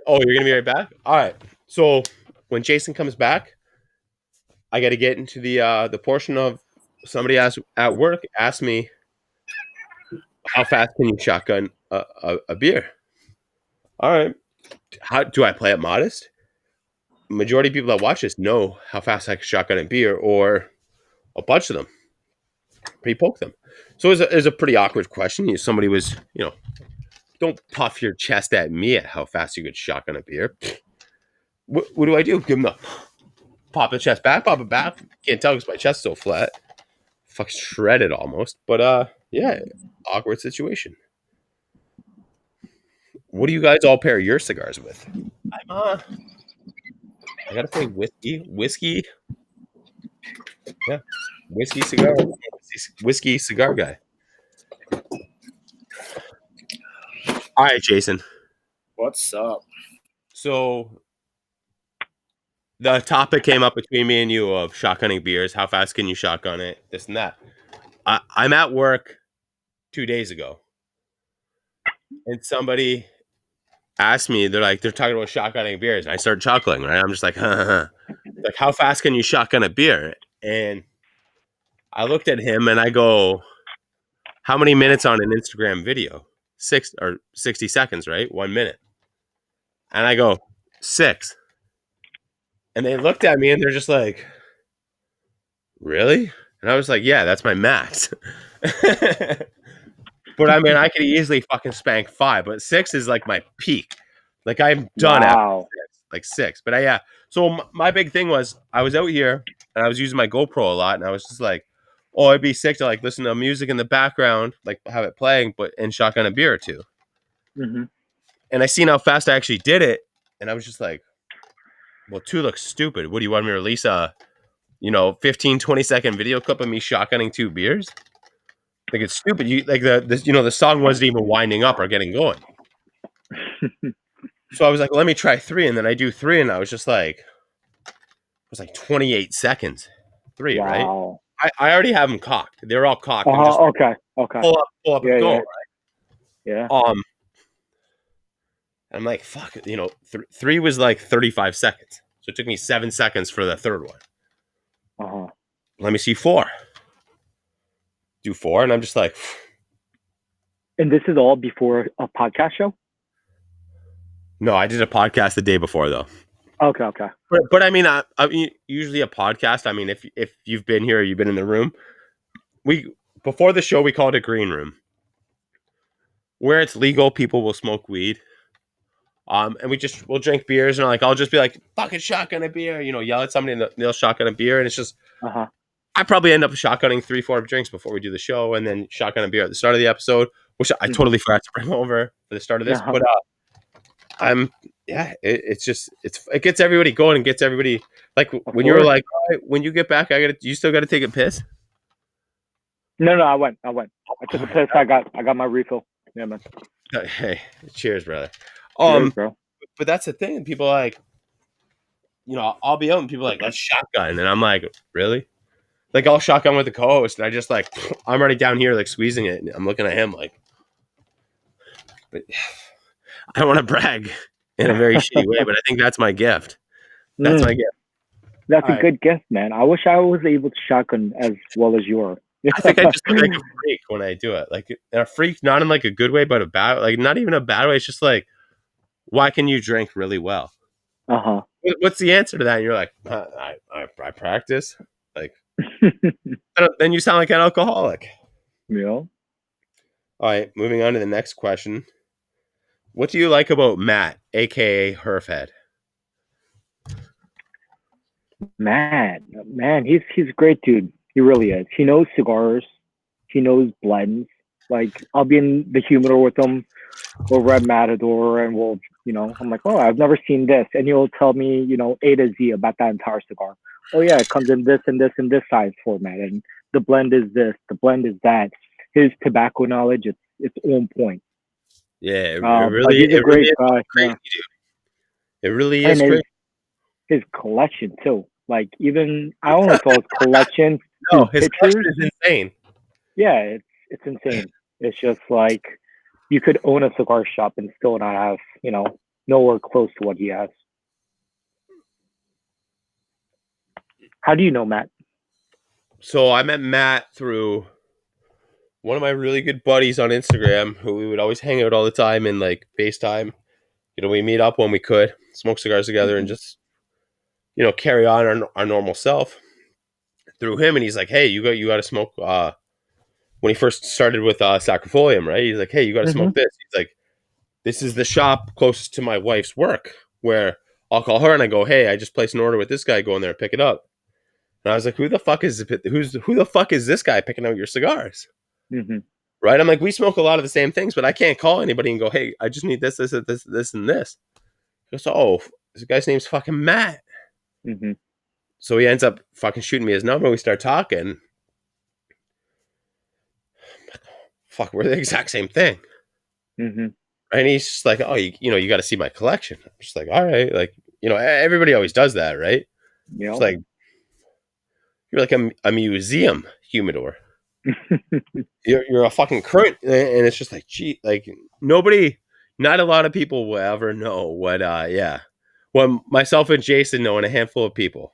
Oh, you're gonna be right back. All right. So when Jason comes back, I got to get into the portion of somebody at work asked me, how fast can you shotgun a beer? All right. How do I play it modest? Majority of people that watch this know how fast I can shotgun a beer, or a bunch of them pre-poke them. So it was a pretty awkward question. Somebody was, don't puff your chest at me at how fast you could shotgun a beer. What do I do? Give them the pop the chest back, pop it back. Can't tell because my chest's so flat. Fucking shredded almost. But yeah, awkward situation. What do you guys all pair your cigars with? I gotta say whiskey. Yeah, whiskey cigar, whiskey cigar guy. All right, Jason. What's up? So the topic came up between me and you of shotgunning beers. How fast can you shotgun it? This and that. I'm at work 2 days ago, and somebody asked me. They're talking about shotgunning beers, and I start chuckling. Right? I'm just like, like, how fast can you shotgun a beer? And I looked at him and I go, how many minutes on an Instagram video? 60 seconds, right? 1 minute. And I go, 6. And they looked at me and they're just like, really? And I was like, yeah, that's my max. But I mean, I could easily fucking spank 5, but 6 is like my peak. Like I'm done Wow. at 6. But yeah. So my big thing was I was out here and I was using my GoPro a lot, and I was just like, oh, I'd be sick to like listen to music in the background, like have it playing, but and shotgun a beer or two. Mm-hmm. And I seen how fast I actually did it, and I was just like, well, 2 looks stupid. What do you want me to release 15, 20-second video clip of me shotgunning 2 beers? Like, it's stupid. You like the song wasn't even winding up or getting going. So I was like, let me try 3, and then I do 3, and I was just like, it was like 28 seconds. 3, wow. right? I already have them cocked. They're all cocked. Okay. Pull up and go, right? Yeah. I'm like, fuck, 3 was like 35 seconds. So it took me 7 seconds for the third one. Let me see 4. Do 4, and I'm just like. And this is all before a podcast show? No, I did a podcast the day before though. Okay. But I mean, I mean, usually a podcast. I mean, if you've been here, you've been in the room. Before the show, we call it a green room, where it's legal. People will smoke weed. And we'll drink beers, and I'll just be like, fucking shotgun a beer, yell at somebody and they'll shotgun a beer, and it's just I probably end up shotgunning 3-4 drinks before we do the show, and then shotgun a beer at the start of the episode, which I totally forgot to bring over for the start of this. Uh-huh. But it gets everybody going and gets everybody like when you were course. like, all right, when you get back, you still got to take a piss. No, I went. I took a piss. I got my refill. Yeah, man. Hey, cheers, brother. Cheers, bro. But that's the thing. People are like, I'll be out and people are like, let's shotgun, and I'm like, really? Like I'll shotgun with the co-host, and I just like, I'm already down here like squeezing it, and I'm looking at him like, but I don't want to brag in a very shitty way, but I think that's my gift. That's my gift. That's a good gift, man. I wish I was able to shotgun as well as you are. I think I just look like a freak when I do it. Like a freak, not in like a good way, but a bad, like not even a bad way. It's just like, why can you drink really well? What's the answer to that? And you're like, I practice. Like, then you sound like an alcoholic. Yeah. All right, moving on to the next question. What do you like about Matt, aka Herfhead? Man, he's a great dude. He really is. He knows cigars. He knows blends. Like I'll be in the humidor with him over at Matador, and I'm like, oh, I've never seen this, and he'll tell me, A to Z about that entire cigar. Oh yeah, it comes in this and this and this size format, and the blend is this, the blend is that. His tobacco knowledge, it's on point. Yeah, he's a great guy. Crazy, dude. It really is great. His collection too. Like even I only saw his collection. No, his collection is insane. Yeah, it's insane. It's just like you could own a cigar shop and still not have, nowhere close to what he has. How do you know Matt? So I met Matt through one of my really good buddies on Instagram who we would always hang out all the time and like FaceTime. We meet up when we could, smoke cigars together and just, carry on our normal self through him. And he's like, hey, you got to smoke. When he first started with Sacrifolium, right? He's like, hey, you got to smoke this. He's like, this is the shop closest to my wife's work where I'll call her and I go, hey, I just placed an order with this guy. Go in there and pick it up. And I was like, who the fuck is this guy picking out your cigars? Right? I'm like, we smoke a lot of the same things, but I can't call anybody and go, hey, I just need this, and this. He goes, oh, this guy's name's fucking Matt. So he ends up fucking shooting me his number. We start talking. Fuck, we're the exact same thing. And he's just like, oh, you got to see my collection. I'm just like, all right. Like, everybody always does that, right? Yeah. It's like, you're like a museum humidor. you're a fucking current. And it's just like, gee, like not a lot of people will ever know what, well, myself and Jason know, and a handful of people.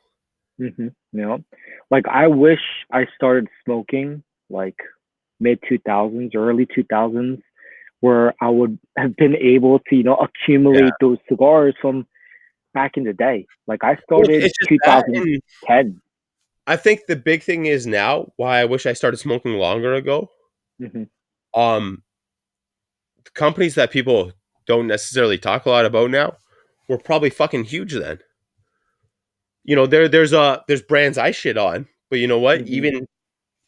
Like, I wish I started smoking like mid 2000s, early 2000s, where I would have been able to, accumulate those cigars from back in the day. Like I started 2010. I think the big thing is now why I wish I started smoking longer ago. Companies that people don't necessarily talk a lot about now were probably fucking huge then. There's brands I shit on, but you know what? Even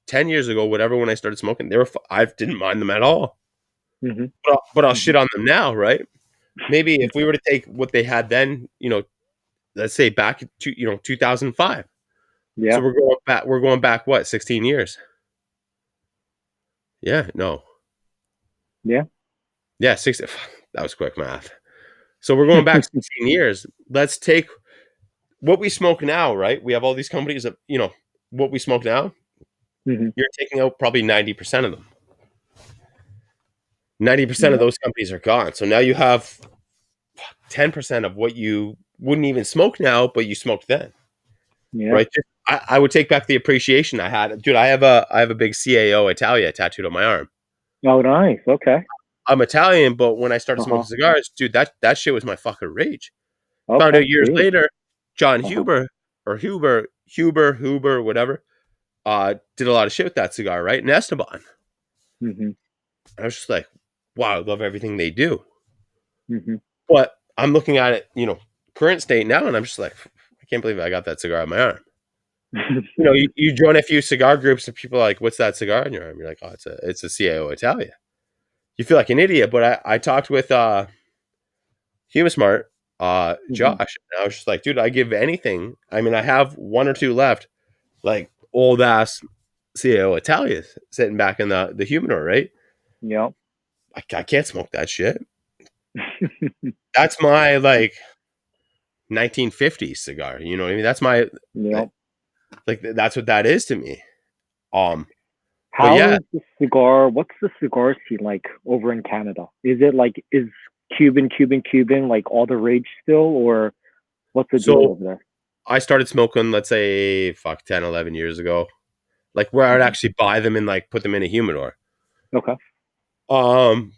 10 years ago, whatever, when I started smoking, I didn't mind them at all. But I'll shit on them now, right? Maybe if we were to take what they had then, let's say back to 2005. Yeah. So we're going back what, 16 years? Yeah, no. Yeah. Yeah, 60. That was quick math. So we're going back 16 years. Let's take what we smoke now, right? We have all these companies that, what we smoke now. You're taking out probably 90% of them. 90% of those companies are gone. So now you have 10% of what you wouldn't even smoke now, but you smoked then. Yeah. Right. I would take back the appreciation I had. Dude, I have a big CAO Italia tattooed on my arm. Oh, nice. Okay. I'm Italian, but when I started smoking cigars, dude, that shit was my fucking rage. Okay. Found out years later, John Huber, whatever, did a lot of shit with that cigar, right? In Esteban. I was just like, wow, I love everything they do. But I'm looking at it, current state now, and I'm just like, I can't believe I got that cigar on my arm. You join a few cigar groups and people are like, "What's that cigar in your arm?" You're like, "Oh, it's a CAO Italia." You feel like an idiot, but I talked with he was smart, Josh, Mhm. and I was just like, "Dude, I give anything. I mean, I have one or two left, like old ass CAO Italias sitting back in the humidor, right? Yep. I can't smoke that shit. That's my like 1950s cigar. You know what I mean? That's my Yep. like that's what that is to me. Um, but How yeah, is the cigar? What's the cigar scene like over in Canada? Is it like is Cuban like all the rage still, or what's the deal so over there? I started smoking, let's say, 10, 11 years ago, like where I'd Mhm. actually buy them and like put them in a humidor. Okay. Um,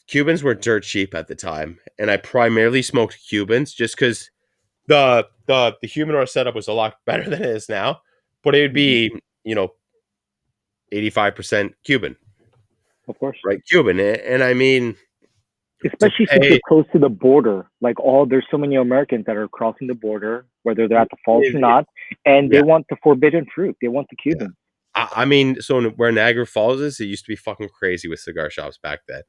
Cubans were dirt cheap at the time, and I primarily smoked Cubans just because the humidor setup was a lot better than it is now. But it would Hmm. be 85% Cuban, Of course. right? Cuban, and I mean to Especially since you're pay. close to the border. Like there's so many Americans that are crossing the border, whether they're at the falls or not, and they Yeah, want the forbidden fruit. They want the yeah. Cuban. I mean, so where Niagara Falls is, it used to be fucking crazy with cigar shops back then.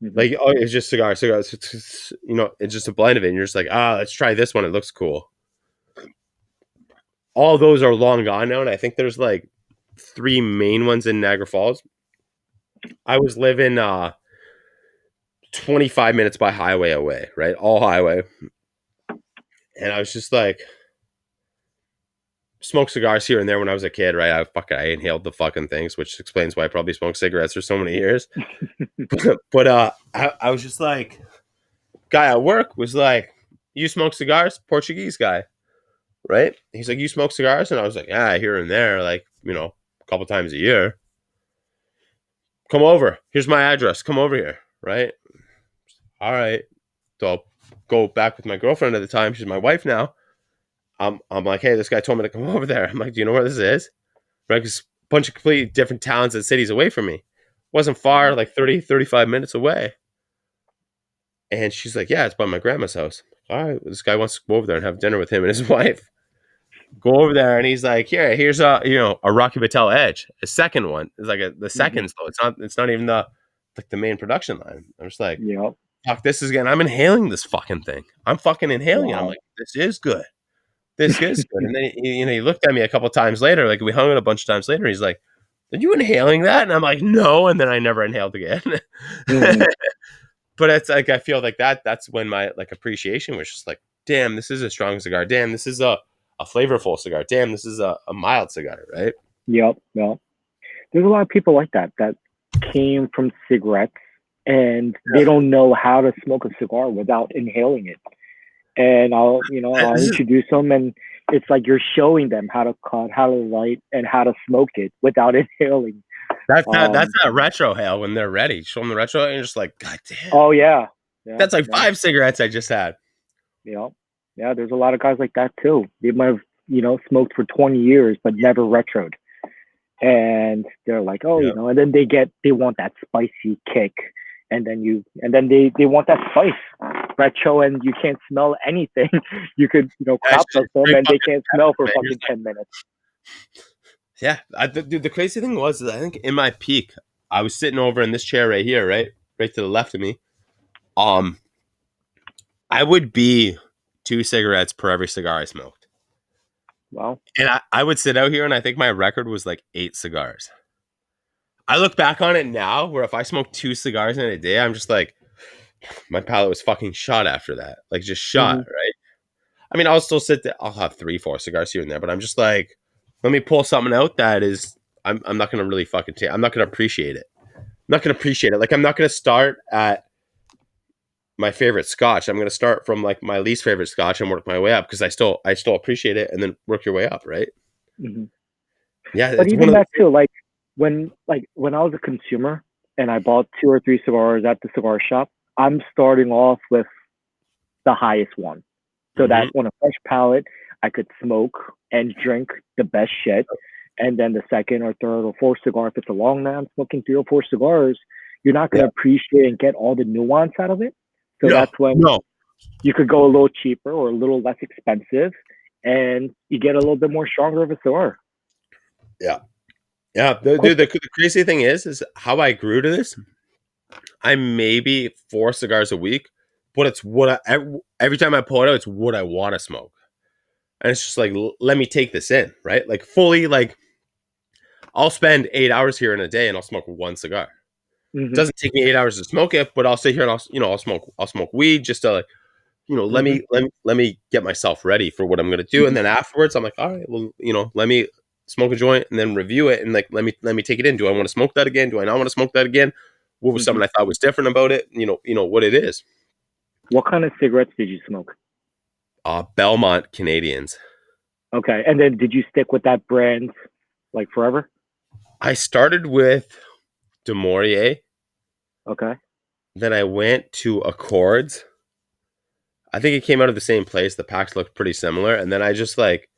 Hmm. Like, oh, it's just cigars. It's just a blend of it. And you're just like, let's try this one. It looks cool. All those are long gone now, and I think there's like three main ones in Niagara Falls. I was living 25 minutes by highway away, right? All highway. And I was just like, smoke cigars here and there when I was a kid, right? I inhaled the fucking things, which explains why I probably smoked cigarettes for so many years. But I was just like, guy at work was like, "You smoke cigars?" Portuguese guy, right? He's like, "You smoke cigars?" And I was like, "Yeah, here and there, like a couple times a year. Come over. Here's my address. Come over here." Right? All right. So I'll go back with my girlfriend at the time. She's my wife now. I'm like, "Hey, this guy told me to come over there." I'm like, "Do you know where this is?" Right? Because a bunch of completely different towns and cities away from me. It wasn't far, like 30, 35 minutes away. And she's like, "Yeah, it's by my grandma's house." All right, this guy wants to go over there and have dinner with him and his wife. Go over there, and he's like, here's a Rocky Patel Edge, a second one. It's like the Hmm. seconds though. It's not even the main production line. I'm just like, Yep. fuck, this is again. I'm inhaling this fucking thing. I'm fucking inhaling it. I'm Wow. like, this is good. This is good. And then he looked at me a couple times later, like we hung it a bunch of times later. He's like, "Are you inhaling that?" And I'm like, "No." And then I never inhaled again. Hmm. But it's like I feel like that's when my like appreciation was just like, damn, this is a strong cigar. Damn, this is a flavorful cigar. Damn, this is a mild cigar, right? Yep. Yep. There's a lot of people like that came from cigarettes and they don't know how to smoke a cigar without inhaling it. And I'll This is introduce them, and it's like you're showing them how to cut, how to light, and how to smoke it without inhaling. that's Um, that retro hail when they're ready. Show them the retro, and you're just like, God damn, oh yeah, yeah, that's like yeah, 5 cigarettes I just had. yeah, yeah. There's a lot of guys like that too. They might have smoked for 20 years but never retroed, and they're like, oh, Yeah, and then they want that spicy kick, and then they want that spice retro, and you can't smell anything. You could that's crop just dust them, straight and they fucking can't smell pepper, for man. You're fucking just like, 10 minutes. yeah. Dude, the crazy thing was, is I think in my peak, I was sitting over in this chair right here, right to the left of me. Um, I would be 2 cigarettes per every cigar I smoked. Well, And I would sit out here and I think my record was like 8 cigars. I look back on it now where if I smoke 2 cigars in a day, I'm just like, my palate was fucking shot after that. Like just shot, hmm, right? I mean, I'll still sit there, I'll have 3, 4 cigars here and there, but I'm just like, let me pull something out that is, I'm not going to really fucking take, I'm not going to appreciate it. I'm not going to appreciate it. Like, I'm not going to start at my favorite scotch. I'm going to start from like my least favorite scotch and work my way up because I still appreciate it and then work your way up, right? hmm. Yeah, But it's one even of that the too, when I was a consumer and I bought 2 or 3 cigars at the cigar shop, I'm starting off with the highest one, so that Mhm. on a fresh palate, I could smoke and drink the best shit. And then the second or third or fourth cigar, if it's a long night, I'm smoking 3 or 4 cigars, you're not going Yeah. to appreciate and get all the nuance out of it. So No, that's when no. you could go a little cheaper or a little less expensive and you get a little bit more stronger of a cigar. Yeah. Yeah. The crazy thing is how I grew to this. I'm maybe 4 cigars a week, but it's what every time I pull it out, it's what I want to smoke. And it's just like, let me take this in, right? Like fully, like I'll spend 8 hours here in a day and I'll smoke 1 cigar. It Mm-hmm. doesn't take me 8 hours to smoke it, but I'll sit here and I'll smoke weed just to like, let Mm-hmm. me get myself ready for what I'm gonna do. And then afterwards I'm like, all right, well, let me smoke a joint and then review it and like let me take it in. Do I want to smoke that again? Do I not want to smoke that again? What was Mm-hmm. something I thought was different about it? What it is. What kind of cigarettes did you smoke? Belmont Canadians. Okay, and then did you stick with that brand like forever? I started with De Maurier, Okay. then I went to Accords. I think it came out of the same place. The packs looked pretty similar, and then I just like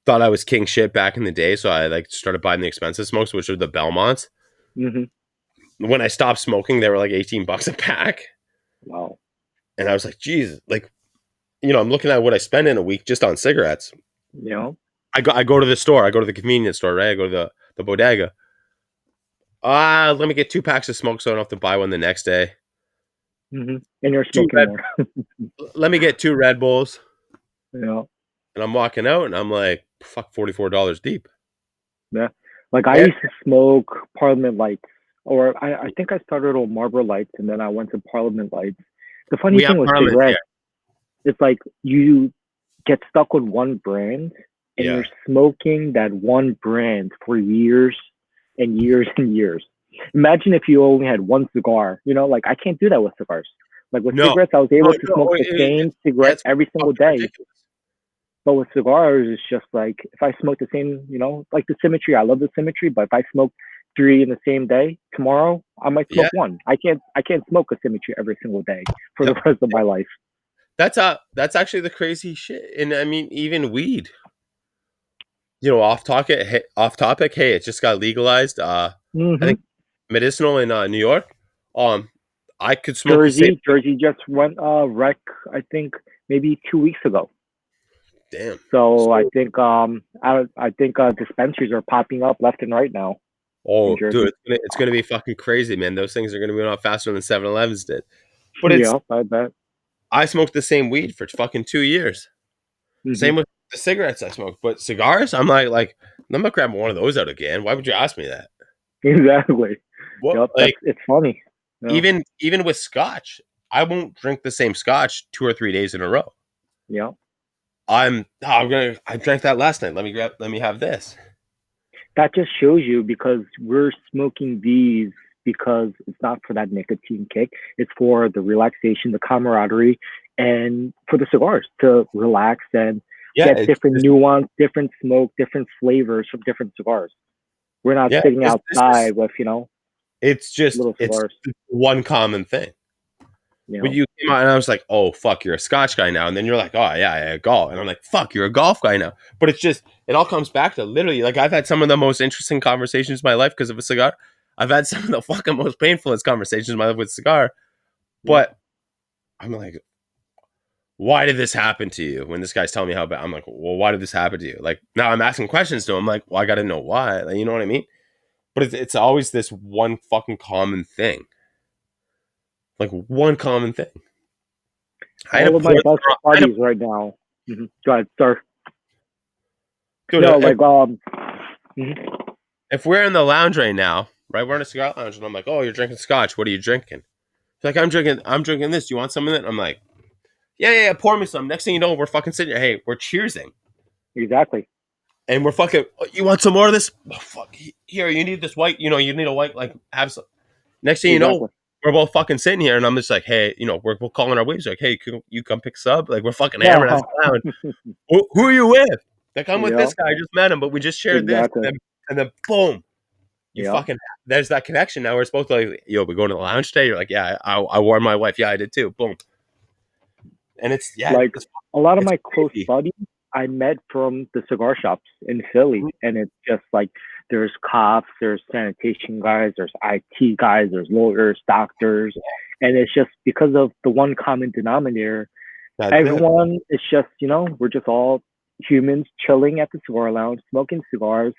thought I was king shit back in the day, so I like started buying the expensive smokes, which are the Belmonts. Mm-hmm. When I stopped smoking, they were like $18 a pack, Wow. and I was like, Jesus, like I'm looking at what I spend in a week just on cigarettes. You know. I go to the store, I go to the convenience store, right? I go to the bodega. Let me get 2 packs of smoke so I don't have to buy one the next day. Mm-hmm. And you're Two smoking red. more. Let me get 2 Red Bulls, You know. and I'm walking out, and I'm like, fuck, $44 deep. Yeah. Like I And used to smoke Parliament Lights, or I think I started on Marlboro Lights, and then I went to Parliament Lights. The funny we have thing with Parliament here. cigarettes, it's like you get stuck with one brand, and Yeah. you're smoking that one brand for years and years and years. Imagine if you only had one cigar. Like I can't do that with cigars. Like with No. cigarettes, I was No, able to no, smoke the same cigarette that's every single fucking day. ridiculous. But with cigars, it's just like if I smoke the same, like the symmetry. I love the symmetry, but if I smoke three in the same day, tomorrow I might Yeah. smoke one. I can't smoke a symmetry every single day for the Yep. rest of my life. That's actually the crazy shit. And I mean, even weed. Off topic. Hey, it just got legalized. I Hmm. think medicinal in New York. Um, I could smoke the same. Jersey just went rec. I think maybe 2 weeks ago. Damn. So I So, think dispensaries are popping up left and right now in dude, Jersey. it's gonna be fucking crazy, man. Those things are gonna be a lot faster than 7-Elevens did. But Yeah, I bet. I smoked the same weed for fucking 2 years. Hmm. Same with the cigarettes I smoke, but cigars, I'm like, I'm not grabbing one of those out again. Why would you ask me that? Exactly. What, Yep. like, It's funny. Yeah. even with scotch, I won't drink the same scotch 2 or 3 days in a row. Yeah. I drank that last night. Let me have this. That just shows you because we're smoking these because it's not for that nicotine kick. It's for the relaxation, the camaraderie, and for the cigars to relax and Yeah, get different nuance, different smoke, different flavors from different cigars. We're not yeah. sitting This is outside with, little it's cigars. one common thing. You When know, you came out and I was like, oh fuck, you're a Scotch guy now, and then you're like, oh yeah, golf, and I'm like, fuck, you're a golf guy now. But it all comes back to literally like I've had some of the most interesting conversations in my life because of a cigar. I've had some of the fucking most painfulest conversations in my life with a cigar. yeah. But I'm like, why did this happen to you? When this guy's telling me how bad, I'm like, well, why did this happen to you? Like now I'm asking questions to him, like, well, I got to know why. Like, you know what I mean? But it's always this one fucking common thing, like one common thing. I had to All of pour my this best on. buddies right now. Go ahead, sir. Dude, No, like mhm. if we're in the lounge right now, right, we're in a cigar lounge, and I'm like, oh, you're drinking scotch. What are you drinking? He's like, I'm drinking this. Do you want some of it? I'm like, yeah, pour me some. Next thing you know, we're fucking sitting here. Hey, we're cheersing. Exactly, And we're fucking, oh, you want some more of this? Oh, fuck. Here, you need this white, you need a white, like, have some. Next thing you know, exactly. we're both fucking sitting here, and I'm just like, hey, we're calling our waves, like, hey, can you come pick us up? Like, we're fucking hammering at Yeah, the lounge. Who are you with? Like, I'm with yeah, this guy. I just met him, but we just shared this. exactly. And then boom, you Yeah. fucking, there's that connection now. We're supposed to, like, yo, we going to the lounge today? You're like, yeah, I warned my wife. Yeah, I did too. Boom. And Like a lot of it's my close crazy. buddies I met from the cigar shops in Philly, and it's just like there's cops, there's sanitation guys, there's IT guys, there's lawyers, doctors, and it's just because of the one common denominator. That's it. Everyone is just we're just all humans chilling at the cigar lounge, smoking cigars,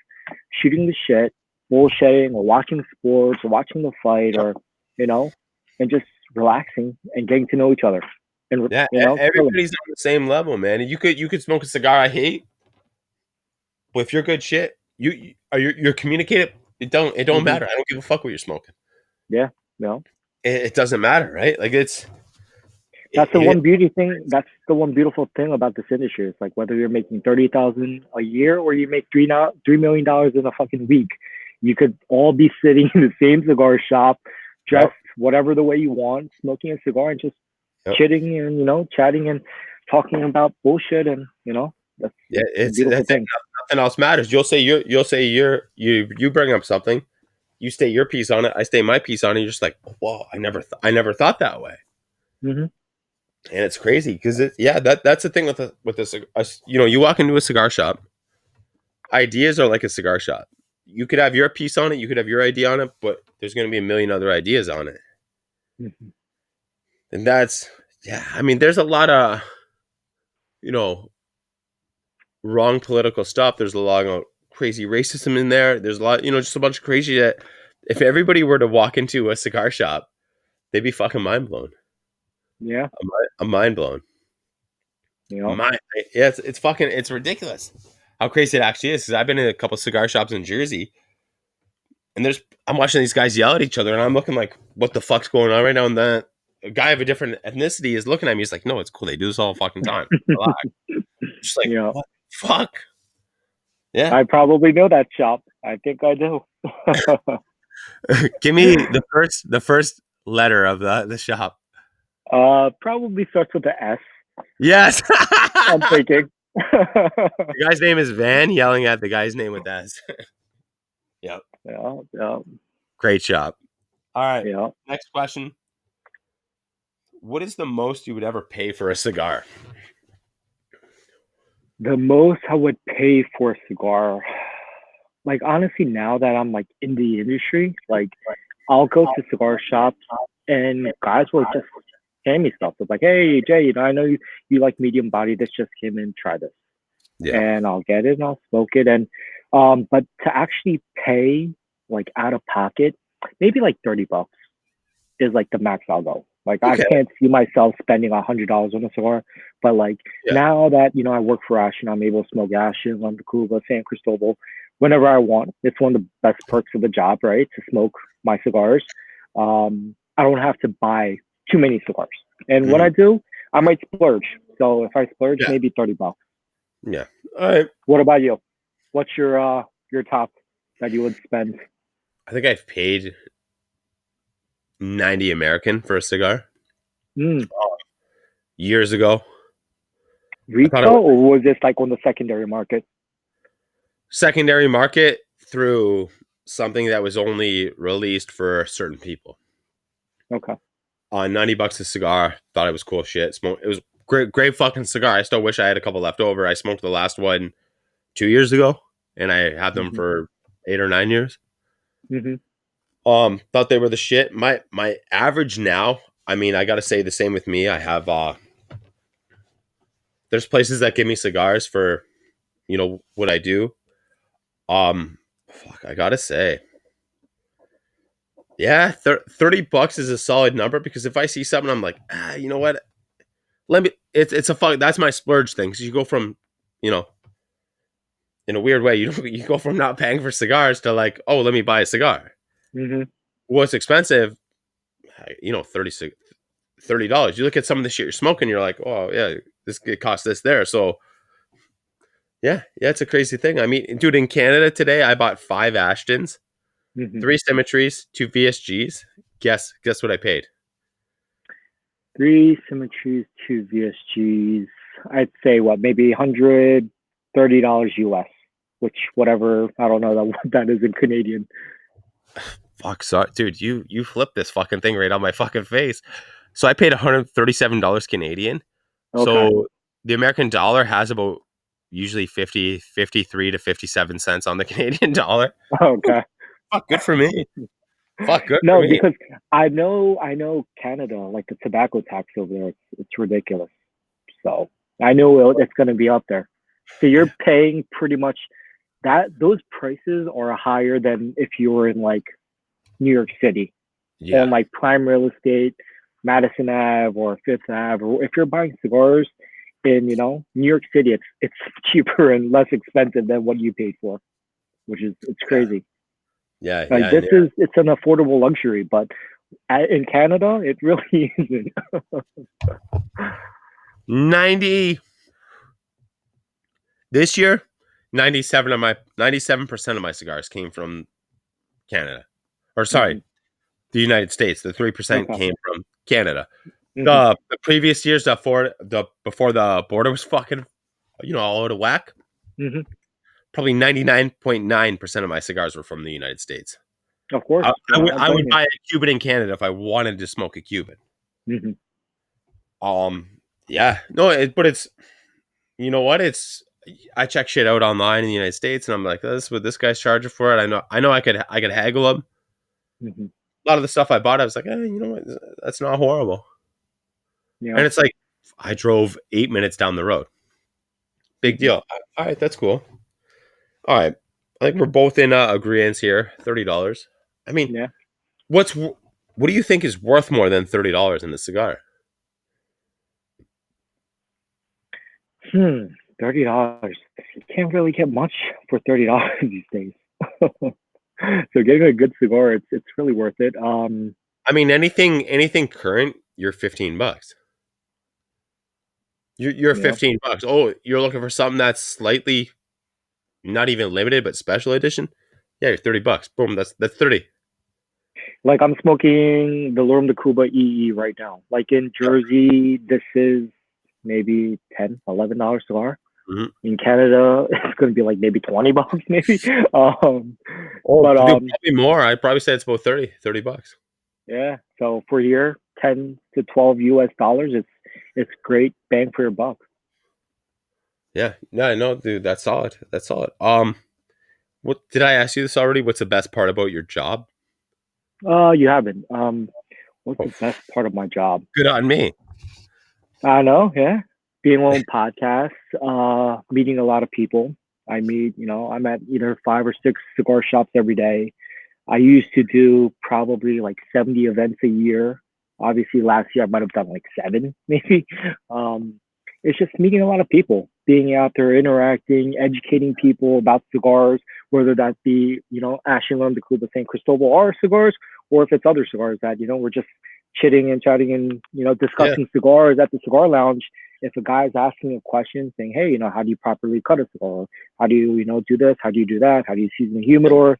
shooting the shit, bullshitting, or watching sports, or watching the fight, or you know, and just relaxing and getting to know each other, and Yeah, chilling. everybody's on the same level, man. And you could smoke a cigar I hate, but if you're good shit, you're communicative. It don't Hmm. matter. I don't give a fuck what you're smoking. Yeah, you know. It doesn't matter, right? Like That's the it one beauty thing. That's the one beautiful thing about this industry. It's like whether you're making 30,000 a year or you make $3 million in a fucking week, you could all be sitting in the same cigar shop, dressed yep, whatever the way you want, smoking a cigar and just yep. chitting and chatting and talking about bullshit and that's Yeah, a it's beautiful that's it. thing. Nothing else matters. You'll say you bring up something, you state your piece on it, I state my piece on it. You're just like, whoa, I never thought that way. Hmm. And it's crazy because that's the thing you walk into a cigar shop, ideas are like a cigar shop. You could have your piece on it, you could have your idea on it, but there's going to be a million other ideas on it. Hmm. And that's, yeah, I mean, there's a lot of, you know, wrong political stuff. There's a lot of crazy racism in there. There's a lot, just a bunch of crazy that if everybody were to walk into a cigar shop, they'd be fucking mind blown. Yeah, I'm mind blown. you know. My Yeah, it's ridiculous how crazy it actually is. Because I've been in a couple cigar shops in Jersey, and I'm watching these guys yell at each other, and I'm looking like, what the fuck's going on right now? And then a guy of a different ethnicity is looking at me. He's like, no, it's cool. They do this all the fucking time. Relax. Just like, Yeah, what the fuck? Yeah. I probably know that shop. I think I do. Give me the first letter of the shop. Probably starts with the S. Yes. I'm The thinking. guy's name is Van, yelling at the guy's name with S. Yep. Yeah, yeah, Great shop. All right. yeah. Next question. What is the most you would ever pay for a cigar? The most I would pay for a cigar, like honestly, now that I'm like in the industry, like I'll go to cigar shops and guys will just hand me stuff. It's like, hey Jay, I know you like medium body. This just came in. Try this, Yeah. and I'll get it and I'll smoke it. And but to actually pay like out of pocket, maybe like $30 is like the max I'll go. Like I Okay. can't see myself spending $100 on a cigar, but like Yeah. now that I work for Ashton, I'm able to smoke Ashton, London Cuba, San Cristobal, whenever I want. It's one of the best perks of the job, right? To smoke my cigars. I don't have to buy too many cigars, and when Mhm. I do, I might splurge. So if I splurge, Yeah. maybe $30. Yeah. All right. What about you? What's your top that you would spend? I think I've paid 90 American for a cigar Mm, years ago. I thought it retail, was or was this like on the secondary market? secondary market through something that was only released for certain people. Okay. $90 a cigar. Thought it was cool shit. It was great fucking cigar. I still wish I had a couple left over. I smoked the last one 2 years ago, and I had them Hmm. for 8 or 9 years. Hmm. Thought they were the shit. My average now. I mean, I gotta say the same with me. I have there's places that give me cigars for what I do. Fuck, I gotta say, yeah, $30 is a solid number because if I see something, I'm like, you know what? Let me. It's a fuck. That's my splurge thing. Because you go from, you know, in a weird way, you go from not paying for cigars to like, oh, let me buy a cigar. Hmm. What's expensive? $30. You look at some of the shit you're smoking, you're like, oh yeah, it costs this there. So yeah, it's a crazy thing. I mean, dude, in Canada today, I bought 5 Ashtons, Hmm. 3 Symmetries, 2 VSGs. Guess what I paid? Three symmetries, two VSGs. I'd say what, maybe $130 US, which whatever, I don't know what that is in Canadian. Fuck, sorry, dude, you flipped this fucking thing right on my fucking face. So I paid $137 Canadian. Okay. So the American dollar has about usually 53 to 57 cents on the Canadian dollar. Okay. Fuck, good for me. Fuck, good for No, me. because I know Canada, like the tobacco tax over there, it's ridiculous. So I know it's going to be up there. So you're paying pretty much that. Those prices are higher than if you were in like New York City on Yeah. like prime real estate, Madison Ave or Fifth Ave, or if you're buying cigars in New York City, it's cheaper and less expensive than what you paid for, which is it's Yeah. crazy. Yeah. Like Yeah. it's an affordable luxury, but in Canada, it really isn't. 90 this year, 97% of my cigars came from Canada. Or sorry, Hmm. the United States. The 3% Okay. came from Canada. Hmm. The previous years before the border was fucking all out of whack, Hmm. probably 99.9% of my cigars were from the United States. Of course. I, I Yeah, I would don't I blame would you. buy a Cuban in Canada if I wanted to smoke a Cuban. Hmm. Yeah, no, but it's you know what? It's I check shit out online in the United States, and I'm like, this is what this guy's charging for it. I know, I could haggle him. Hmm. A lot of the stuff I bought, I was like, you know what? That's not horrible. Yeah. And it's like I drove 8 minutes down the road. Big Hmm. deal. All right, that's cool. All right, I think we're both in agreement here. $30. I mean, Yeah. what do you think is worth more than $30 in a cigar? Hmm. $30. You can't really get much for $30 these days. So getting a good cigar, it's really worth it. I mean, anything current, you're $15. You're Yeah. $15. Oh, you're looking for something that's slightly not even limited but special edition? Yeah, you're $30. Boom, that's 30. Like I'm smoking the Lorem de Cuba EE right now. Like in Jersey, this is maybe $10, $11 cigar. Mm-hmm. In Canada, it's gonna be like maybe $20, maybe. Um, Oh, but dude, probably more. I'd probably say it's about $30. yeah. So for here, 10 to 12 US dollars, it's great bang for your buck. Yeah, no, no, dude, that's solid. That's solid. What did I ask you this already? What's the best part about your job? You haven't. What's Oh, the best part of my job? good on me. I know, yeah. Being on podcasts, meeting a lot of people. I'm at either 5 or 6 cigar shops every day. I used to do probably like 70 events a year. Obviously, last year I might have done like seven, maybe. Um, it's just meeting a lot of people, being out there, interacting, educating people about cigars, whether that be, Ashton the Cuba San Cristobal or cigars, or if it's other cigars that, we're just chitting and chatting and, Yeah, discussing cigars at the cigar lounge. If a guy's asking a question saying, hey, how do you properly cut a cigar? How do you, do this? How do you do that? How do you season the humidor?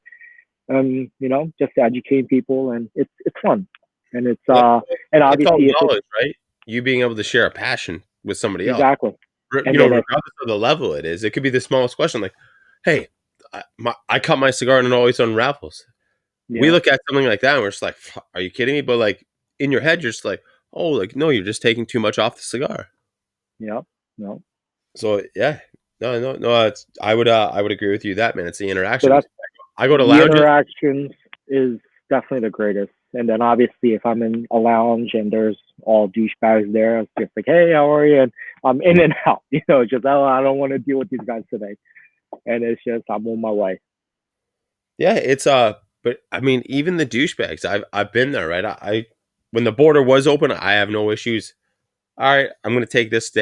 Just educating people, and it's fun, and well, and it's all obviously if it's knowledge, right? You being able to share a passion with somebody else, exactly, and then if regardless of the level it is. It could be the smallest question, like, "Hey, I cut my cigar and it always unravels." We yeah, look at something like that and we're just like, "Are you kidding me?" But like in your head, you're just like, "Oh, like no, you're just taking too much off the cigar." yeah, no. So yeah, no, no, no. I would agree with you that man. It's the So interactions. that's I go to the lounges. interactions is definitely the greatest. And then obviously if I'm in a lounge and there's all douchebags there, it's just like, hey, how are you? And I'm in and out, just oh, I don't want to deal with these guys today, and it's just I'm on my way. Yeah, it's but I mean, even the douchebags. I've been there, right? I when the border was open, I have no issues. All right, I'm gonna take this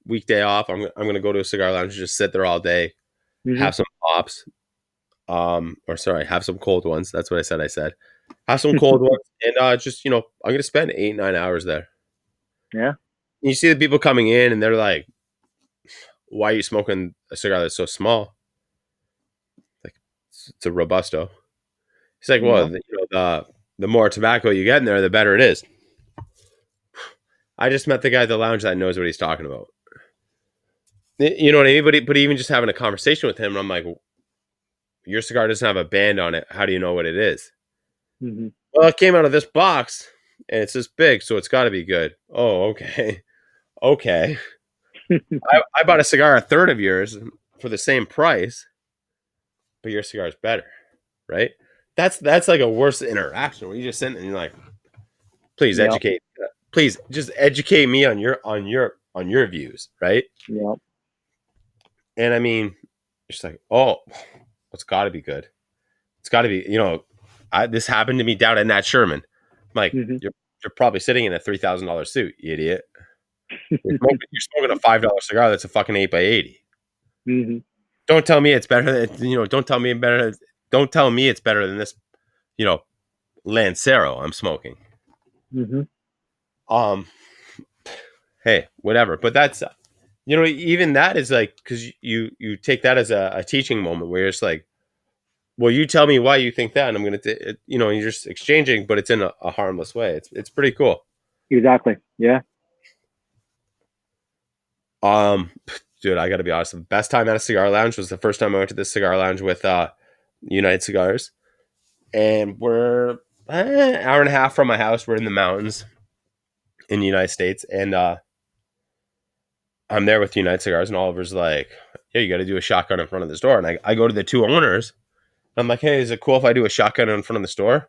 weekday off. I'm gonna go to a cigar lounge and just sit there all day, Hmm. have some pops, or sorry, have some cold ones. That's what I said. I said have some cold ones, and just I'm gonna spend 8 9 hours there. Yeah. And you see the people coming in, and they're like, "Why are you smoking a cigar that's so small?" Like it's a robusto. He's like, Yeah. "Well, the more tobacco you get in there, the better it is." I just met the guy at the lounge that knows what he's talking about. You know what I mean? But even just having a conversation with him, I'm like, your cigar doesn't have a band on it. How do you know what it is? Hmm. Well, it came out of this box and it's this big, so it's got to be good. Oh, okay. Okay. I bought a cigar a third of yours for the same price, but your cigar is better, right? That's like a worse interaction where you just sit and you're like, please Yeah. educate, please just educate me on your views, right? Yeah. And I mean, it's like, oh, it's got to be good. It's got to be, this happened to me down at Nat Sherman. I'm like, Hmm. you're probably sitting in a $3,000 suit, you idiot. You're smoking a $5 cigar that's a fucking 8x80. Hmm. Don't tell me it's better than, don't tell me it's better than this, you know, Lancero I'm smoking. Hmm. Um, hey, whatever. But that's, even that is like, because you take that as a teaching moment where it's like, well, you tell me why you think that, and I'm gonna, you're just exchanging, but it's in a harmless way. It's pretty cool. Exactly. Yeah. Um, dude, I got to be honest. The best time at a cigar lounge was the first time I went to this cigar lounge with United Cigars, and we're an hour and a half from my house. We're in the mountains in the United States, and I'm there with United Cigars, and Oliver's like, "Yeah, you got to do a shotgun in front of the store." And I go to the two owners. I'm like, "Hey, is it cool if I do a shotgun in front of the store?"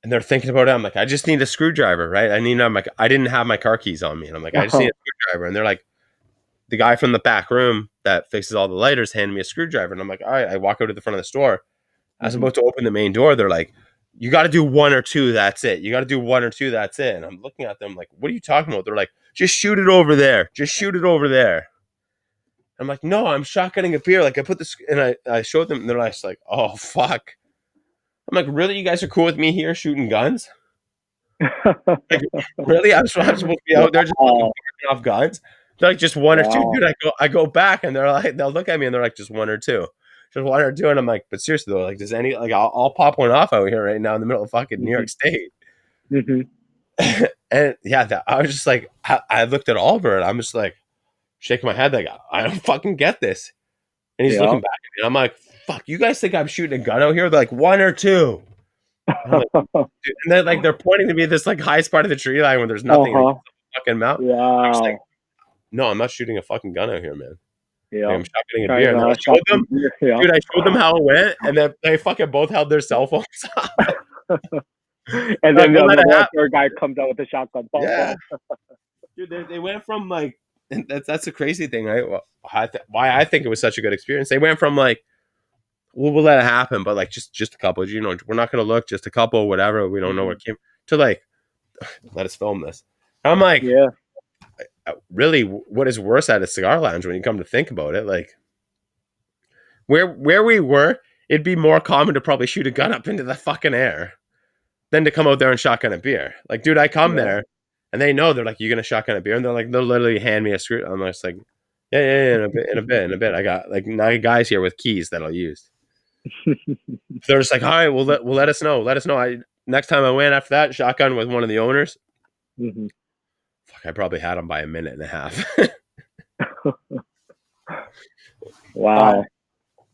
And they're thinking about it. I'm like, "I just need a screwdriver, right? I'm like, I didn't have my car keys on me, and I'm like, I just need a screwdriver." And they're like, the guy from the back room that fixes all the lighters handed me a screwdriver, and I'm like, all right. I walk out to the front of the store. As I'm Hmm. about to open the main door, they're like, you got to do one or two. That's it. You got to do one or two. That's it. And I'm looking at them like, what are you talking about? They're like, just shoot it over there. Just shoot it over there. I'm like, no, I'm shotgunning a beer. Like I put this, and I showed them, and they're like, oh fuck. I'm like, really? You guys are cool with me here shooting guns? Like, really? I'm supposed to be out there just fucking Wow. firing off guns? They're like, just one or two, Wow. dude. I go back, and they'll look at me, and they're like, just one or two, just one or two, and I'm like, but seriously though, like, does any like I'll pop one off out here right now in the middle of fucking New Hmm. York State, Hmm. and yeah, I was just like, I looked at Oliver, and I'm just like shaking my head, like, I don't fucking get this, and he's looking Yeah. back at me, and I'm like, fuck, you guys think I'm shooting a gun out here? They're like, one or two. And I'm like, dude. And then like they're pointing to me this like highest part of the tree line when there's nothing in the Uh-huh. fucking mount. I'm just like, Wow. no, I'm not shooting a fucking gun out here, man. Like, Yeah. I'm shotgunning a beer. Trying And then I showed shotgun them, beer. Yeah. dude, I showed them how it went. And then they fucking both held their cell phones up. And Like, then we'll let it the happen. third guy comes out with a shotgun. Bum, Yeah. bum. Dude, they went from like, and that's the crazy thing, right? Well, why I think it was such a good experience. They went from like, well, we'll let it happen, but like just a couple, we're not going to look, just a couple, whatever. We don't know where Hmm. it came to, like, let us film this. I'm like, Yeah. really, what is worse at a cigar lounge when you come to think about it? Like, where we were, it'd be more common to probably shoot a gun up into the fucking air than to come out there and shotgun a beer. Like, dude, I come Yeah. there and they know, they're like, you gonna shotgun a beer? And they'll literally hand me a screw. I'm just like, yeah, in a bit. I got like 9 guys here with keys that I'll use. They're just like, all right, we'll let us know. Let us know. Next time I went after that shotgun with one of the owners. Hmm. Fuck, I probably had him by a minute and a half. All right, Wow.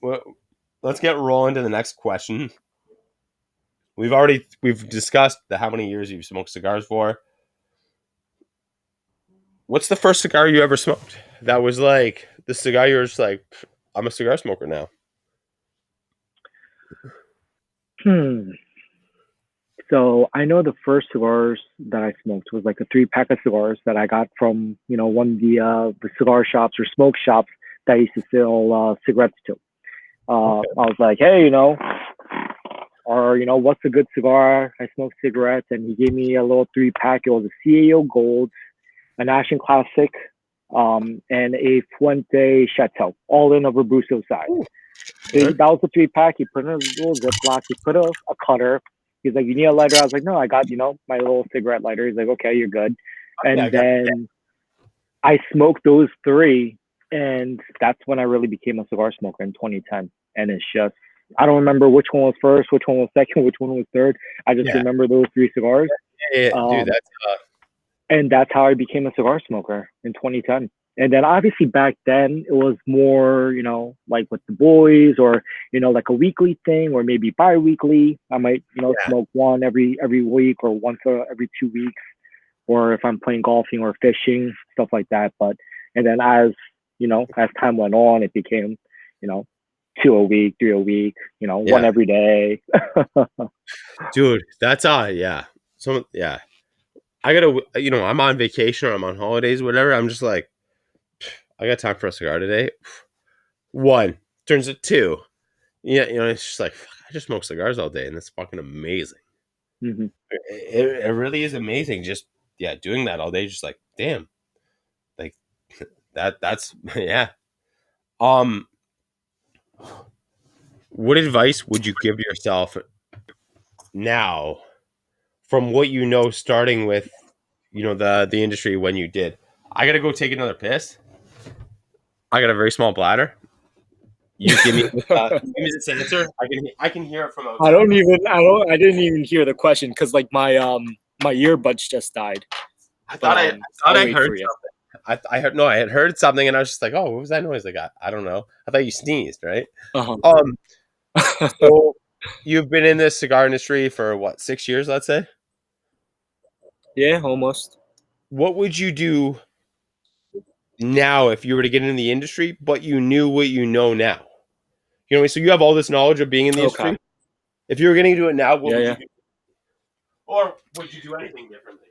well, let's get rolling to the next question. We've discussed how many years you've smoked cigars for. What's the first cigar you ever smoked? That was like the cigar you're just like, I'm a cigar smoker now. Hmm. So I know the first cigars that I smoked was like a 3 pack of cigars that I got from one of the cigar shops or smoke shops that I used to sell cigarettes to. Okay. I was like, hey, or what's a good cigar? I smoke cigarettes, and he gave me a little 3 pack. It was a CAO Gold, an Ashton Classic, and a Fuente Chateau, all in a Robusto size. Ooh, So okay. that was a 3 pack. He put in a little Ziploc. He put a cutter. He's like, you need a lighter? I was like, no, I got, my little cigarette lighter. He's like, okay, you're good. Yeah, I And got. then I smoked those three, and that's when I really became a cigar smoker in 2010. And it's just, I don't remember which one was first, which one was second, which one was third. I just Yeah, remember those 3 cigars. dude. Um, That's and that's how I became a cigar smoker in 2010. And then obviously back then it was more, like with the boys or, like a weekly thing or maybe bi-weekly. I might, yeah, smoke one every week or once every 2 weeks, or if I'm playing golfing or fishing, stuff like that. But, and then as time went on, it became, you know, 2 a week, 3 a week, one yeah, every day. dude. That's yeah. So yeah, I gotta, I'm on vacation or I'm on holidays, whatever. I'm just like, I got time for a cigar today. One turns to two. Yeah, it's just like fuck, I just smoke cigars all day, and that's fucking amazing. Hmm. It really is amazing. Just doing that all day. Just like damn, like that's yeah. Um, what advice would you give yourself now from what you know, starting with the industry when you did? I gotta go take another piss. I got a very small bladder. You give me this answer. I can hear it from outside. I didn't even hear the question because like my earbuds just died. I But thought I thought I'll I wait heard for you. something. I heard no, I had heard something, and I was just like, "Oh, what was that noise I got?" I don't know. I thought you sneezed, right? Uh-huh. Um, so you've been in this cigar industry for what, 6 years, let's say? Yeah, almost. What would you do now if you were to get into the industry, but you knew what you know now? So you have all this knowledge of being in the Okay. industry. If you were getting into it now, what Yeah, would yeah. you do? Or would you do anything differently?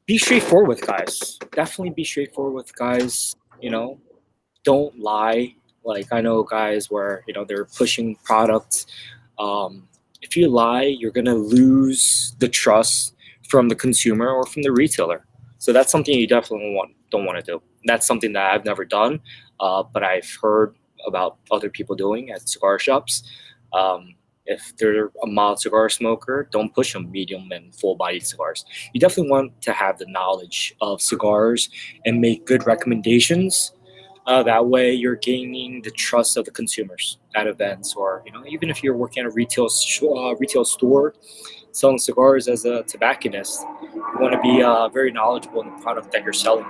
Be straightforward with guys. Definitely be straightforward with guys. Don't lie. Like I know guys where they're pushing products. If you lie, you're gonna lose the trust from the consumer or from the retailer. So that's something you definitely don't want to do. That's something that I've never done, but I've heard about other people doing at cigar shops. Um, if they're a mild cigar smoker, don't push them medium and full bodied cigars. You definitely want to have the knowledge of cigars and make good recommendations. That way, you're gaining the trust of the consumers at events, or even if you're working at a retail store selling cigars as a tobacconist, you want to be very knowledgeable in the product that you're selling,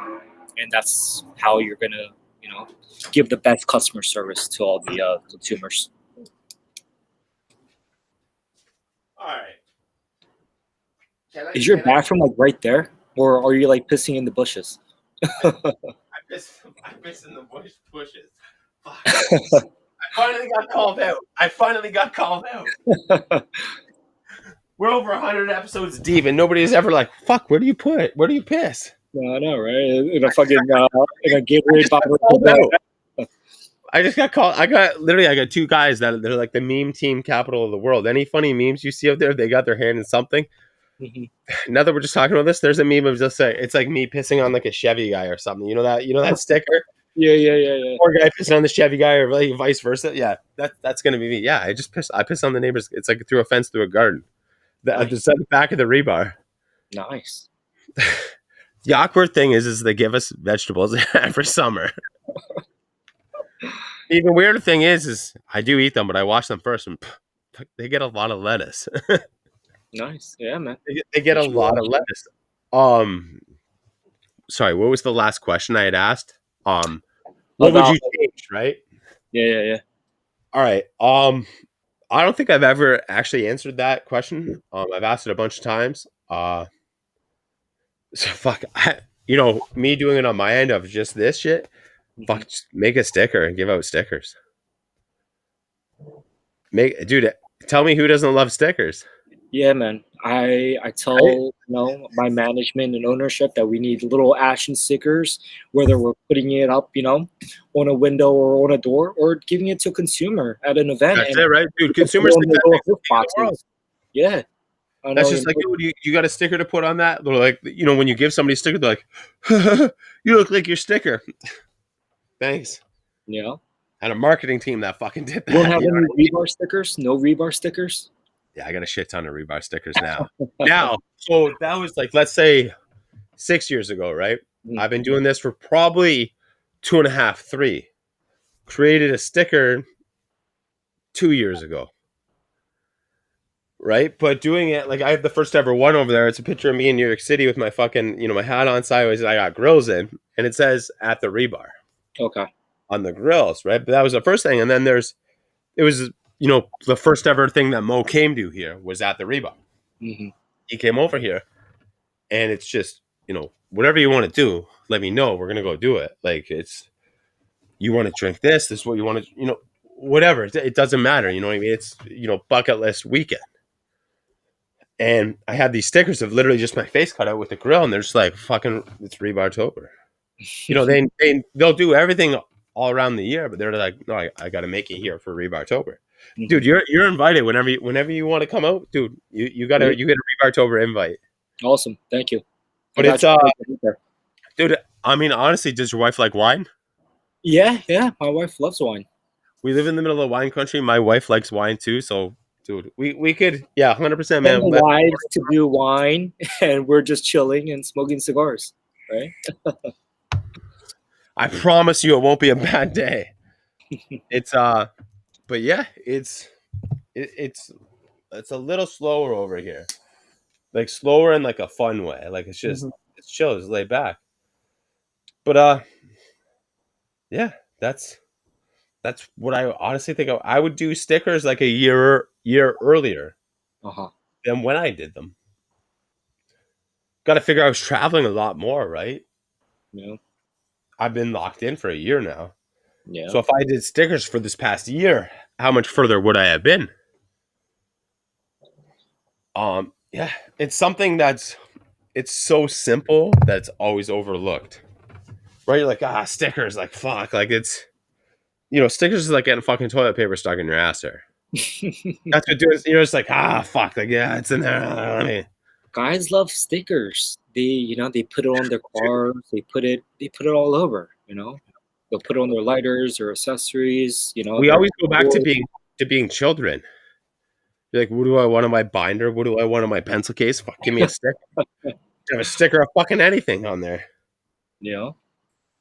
and that's how you're gonna, give the best customer service to all the consumers. All right. Can I? Is your Can I? bathroom like right there, or are you like pissing in the bushes? I piss in the bushes. Fuck. I finally got called out. We're over 100 episodes deep, and nobody's ever like, "Fuck, where do you put it? Where do you piss?" No, I know, right? In a fucking in a I Gatorade just got bottle. called out. I just got called. I got two guys that they're like the meme team capital of the world. Any funny memes you see out there, they got their hand in something. Mhm. Now that we're just talking about this, there's a meme of just it's like me pissing on like a Chevy guy or something. You know that sticker. Yeah. Or guy pissing on the Chevy guy, or like vice versa. Yeah, that's gonna be me. Yeah, I piss on the neighbors. It's like through a fence through a garden. At Nice. the back of the rebar. Nice. The awkward thing is they give us vegetables every summer. The even weirder thing is I do eat them, but I wash them first, and they get a lot of lettuce. Nice. Yeah, man. They get a Make sure you lot wash of it. lettuce. Um, sorry, what was the last question I had asked? What would About you change? Right. yeah. All right. I don't think I've ever actually answered that question. I've asked it a bunch of times. So fuck, me doing it on my end of just this shit. Mhm. Fuck, just make a sticker and give out stickers. Dude, tell me who doesn't love stickers, Yeah, man. I right? tell my management and ownership that we need little Ashton stickers, whether we're putting it up, on a window or on a door, or giving it to a consumer at an event That's and it, right, dude? put Consumers on think the that little makes the gift thing in the world. boxes. Yeah, I That's know. just like, dude, you got a sticker to put on that? They're like, when you give somebody a sticker, they're like, you look like your sticker. Thanks. You know, And a marketing team that fucking did you don't that. have You know what any I mean? rebar stickers? No rebar stickers? Yeah, I got a shit ton of rebar stickers now. So that was like, let's say 6 years ago, right? Mhm. I've been doing this for probably 2.5, 3. Created a sticker 2 years ago, right? But doing it like I have the first ever one over there. It's a picture of me in New York City with my fucking, my hat on sideways, and I got grills in, and it says at the rebar Okay. on the grills, right? But that was the first thing, and then it was the first ever thing that Mo came to here was at the rebar. Hmm. He came over here, and it's just whatever you want to do, let me know. We're gonna go do it. Like you want to drink this is what you want to whatever. It doesn't matter. You know what I mean? It's bucket list weekend. And I had these stickers of literally just my face cut out with the grill, and they're just like fucking it's Rebartober. they'll do everything all around the year, but they're like, no, I got to make it here for Rebartober. Dude, Mhm. you're invited whenever you want to come out, dude. You got Great. you get a Rebartober invite. Awesome. Thank you. I But got it's you. Right there. dude. I mean, honestly, does your wife like wine? Yeah, yeah. My wife loves wine. We live in the middle of wine country. My wife likes wine too, so dude, we could 100%, Send man. the wives to do wine, and we're just chilling and smoking cigars, right? I promise you, it won't be a bad day. It's but yeah, it's it's a little slower over here, like slower in like a fun way. Like Mhm. it's chill, it's laid back. But yeah, that's what I honestly think. I would do stickers like a year earlier Uh-huh. than when I did them. Got to figure I was traveling a lot more, right? Yeah, I've been locked in for a year now. yeah. So if I did stickers for this past year, how much further would I have been? Yeah, it's something it's so simple that's always overlooked. Right? You're like, stickers, like fuck. Like stickers is like getting fucking toilet paper stuck in your ass there. That's what doing you're just like, fuck, like yeah, it's in there. Let me Guys love stickers. They put it on their cars. They put it all over. They'll put it on their lighters or accessories. we Their always go back to being children. You're like, what do I want on my binder? What do I want on my pencil case? Fuck, give me a stick. Have a sticker of fucking anything on there. you know.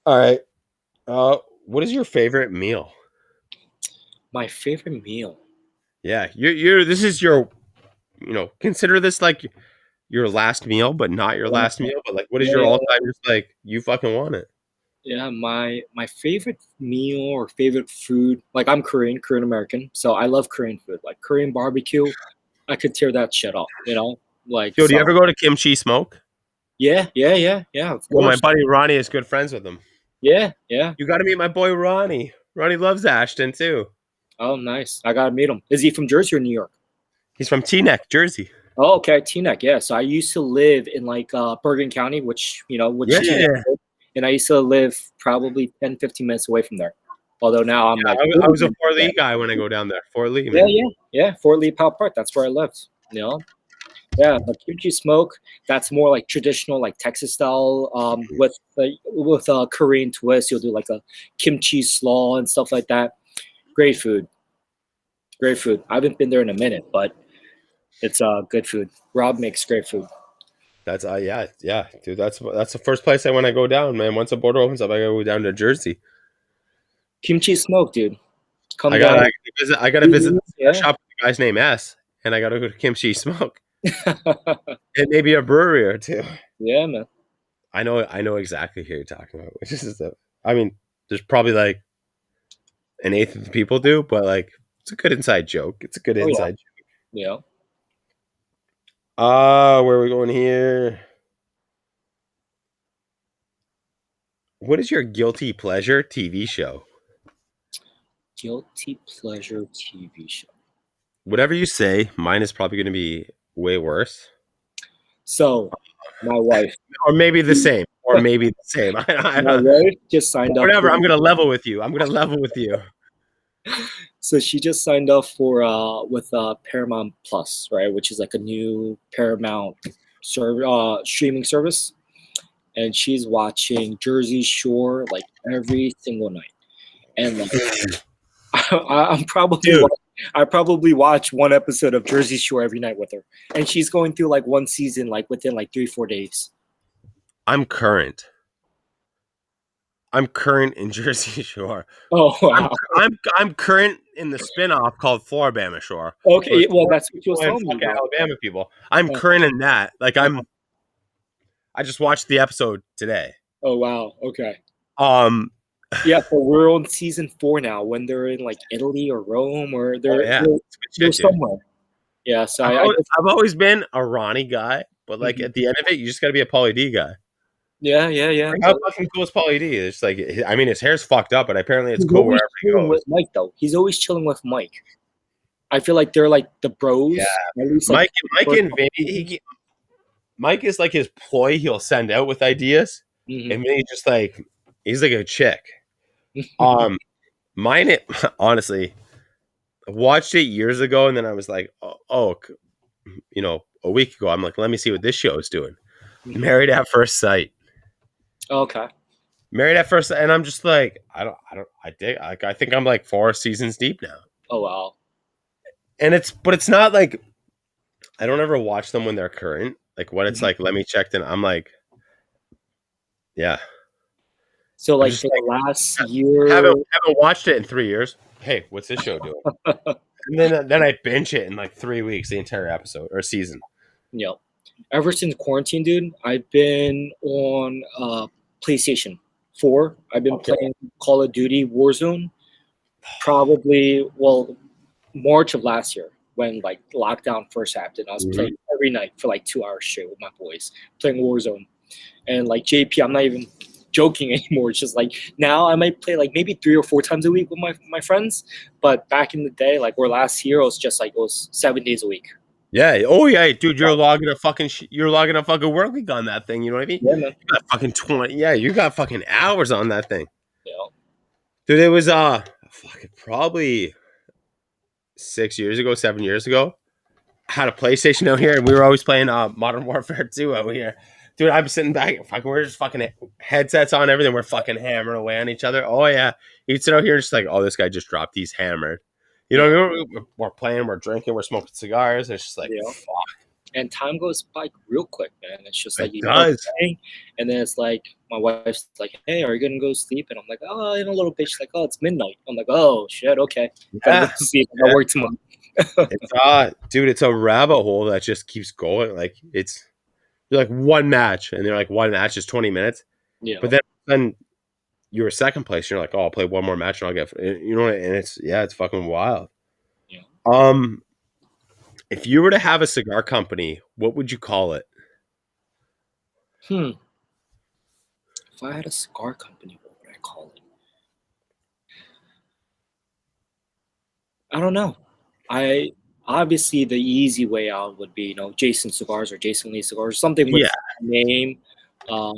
All right. What is your favorite meal? My favorite meal. Yeah, you're this is your consider this like your last meal, but not your last meal. But like, what is Yeah, your yeah, all time? Just like you fucking want it. yeah. My favorite meal or favorite food. Like I'm Korean American, so I love Korean food. Like Korean barbecue, I could tear that shit up. Like Yo, do you so. ever go to Kimchi Smoke? Yeah, yeah, yeah, yeah. Of Well, my course. buddy Ronnie is good friends with him. Yeah, yeah. You got to meet my boy Ronnie. Ronnie loves Ashton too. Oh, nice. I gotta meet him. Is he from Jersey or New York? He's from Teaneck, Jersey. Oh, okay, Teaneck. Yeah. So I used to live in like Bergen County, which Teaneck Yeah, is, and I used to live probably 10, 15 minutes away from there. Although now I'm like I 40 was a minutes Fort away. Lee guy when I go down there. Fort Lee, Yeah, man. yeah, yeah. Fort Lee, Powell Park. That's where I lived. Yeah. But kimchi smoke, that's more like traditional, like Texas style. With a Korean twist, you'll do like a kimchi slaw and stuff like that. Great food. Great food. I haven't been there in a minute, but it's good food. Rob makes great food. That's yeah, dude. That's the first place I want to go down, man. Once the border opens up, I gotta go down to Jersey. Kimchi smoke, dude. Come I gotta, down. I gotta visit. I gotta visit the Yeah. shop with the guy's name S, and I gotta go to Kimchi Smoke and maybe a brewery or two. Yeah, man. I know exactly who you're talking about. Which is I mean, there's probably like an eighth of the people do, but like it's a good inside joke. It's a good Oh yeah. inside joke. Yeah. Where are we going here? What is your guilty pleasure TV show? Guilty pleasure TV show. Whatever you say, mine is probably going to be way worse, So, my wife, or maybe the same, or maybe the same. my wife just signed up Whatever. for. I'm going to level with you. I'm going to level with you. So she just signed up for with Paramount Plus, right? Which is like a new Paramount streaming service, and she's watching Jersey Shore like every single night. And like I'm probably Dude, I probably watch one episode of Jersey Shore every night with her, and she's going through like one season like within like 3 4 days. I'm current. I'm current in Jersey Shore. Oh I'm wow. I'm current in the spinoff called Floribama Shore. Where Okay, it's well Florida that's what you was people and telling me fucking about. Alabama people. I'm Uh, current in that. Like uh, I just watched the episode today. oh wow. Okay. Um Yeah, so we're on season 4 now. When they're in like Italy or Rome, or oh they're yeah, they're, it's good they're shit, dude. somewhere. Yeah, so I just I've always been a Ronnie guy, but like mhm. at the end of it, you just got to be a Pauly D guy. Yeah, yeah, yeah. Like, how fucking cool is Pauly D? It's like, I mean, his hair's fucked up, but apparently it's He's cool always wherever he chilling goes. with Mike though. He's always chilling with Mike. I feel like they're like the Yeah, bros. At least like Mike first and couple Vinny. seasons. Mike is like his ploy. He'll send out with ideas, and then he's like a chick. Um, mine it honestly. I watched it years ago, and then I was like, a week ago, I'm like, let me see what this show is doing. Mhm. Married at First Sight. Okay. Married at First Sight, and I'm just like, I think I'm like 4 seasons deep now. Oh wow. And it's not like I don't ever watch them when they're current. Like when it's Mhm. like, let me check, then I'm like, yeah. So I'm like just for the like, last year, haven't watched it in 3 years. Hey, what's this show doing? And then I binge it in like 3 weeks, the entire episode or season. you know, ever since quarantine, dude, I've been on PlayStation 4. I've been Okay. playing Call of Duty Warzone. Probably March of last year when like lockdown first happened. I was Mhm. playing every night for like 2 hours straight with my boys, playing Warzone. And like JP, I'm not even joking anymore. It's just like now I might play like maybe 3 or 4 times a week with my friends. But back in the day, like or last year, it was just like it was 7 days a week. Yeah. Oh yeah, dude. You're logging a fucking work week on that thing. You know what I mean? Yeah, man. You got fucking 20. Yeah, you got fucking hours on that thing, You know, dude. It was fucking probably 6 years ago, 7 years ago. I had a PlayStation out here, and we were always playing Modern Warfare 2 out here. Dude, I'm sitting back. Fucking, we're just fucking headsets on, everything. We're fucking hammering away on each other. Oh yeah, you'd sit out here just like, oh, this guy just dropped. He's hammered. You know, yeah, what I mean? We're playing, we're drinking, we're smoking cigars. It's just like, you know. fuck, And time goes by real quick, man. It's just like it you start does. playing, and then it's like my wife's like, "Hey, are you gonna go to sleep?" And I'm like, "Oh, in a little bit." She's like, "Oh, it's midnight." I'm like, "Oh shit, okay, gotta go Yeah, to sleep. I got work tomorrow." it's dude, it's a rabbit hole that just keeps going. Like you're like one match, and they're like one match is 20 minutes, You but know, then you're second place. You're like, oh, I'll play one more match and I'll get, and it's fucking wild. you know. If you were to have a cigar company, what would you call it? Hmm. If I had a cigar company, what would I call it? I don't know. I obviously the easy way out would be Jason Cigars or Jason Lee Cigars, something with Yeah, a name. Um,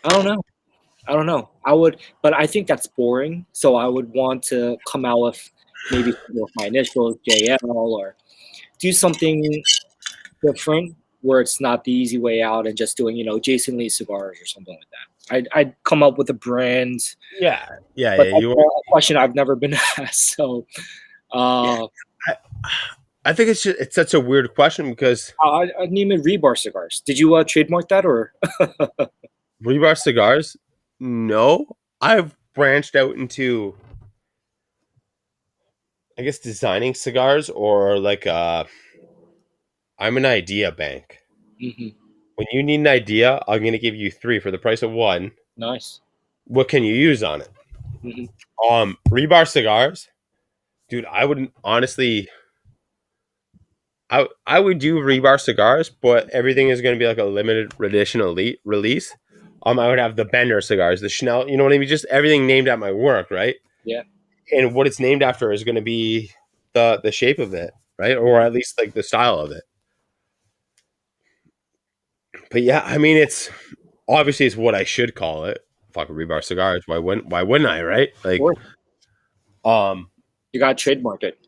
I don't know. I don't know. I would, but I think that's boring. So I would want to come out with maybe with my initials, JL, or do something different where it's not the easy way out and just doing, Jason Lee cigars or something like that. I'd come up with a brand, yeah, yeah, but yeah. that's a question I've never been asked. So Yeah. uh, I think it's such a weird question because I'd name it Rebar Cigars. Did you trademark that or? Rebar cigars. No, I've branched out into, I guess, designing cigars or like I'm an idea bank. Mhm. When you need an idea, I'm gonna give you three for the price of one. Nice. What can you use on it? Hmm. Rebar cigars, dude. I wouldn't honestly. I would do rebar cigars, but everything is going to be like a limited edition elite release. I would have the Bender cigars, the Chanel, you know what I mean? Just everything named at my work, right? Yeah. And what it's named after is going to be the shape of it, right? Or at least like the style of it. But yeah, I mean, it's obviously it's what I should call it. Fucking rebar cigars. Why wouldn't I, right? Like, Or um, you got to trademark it.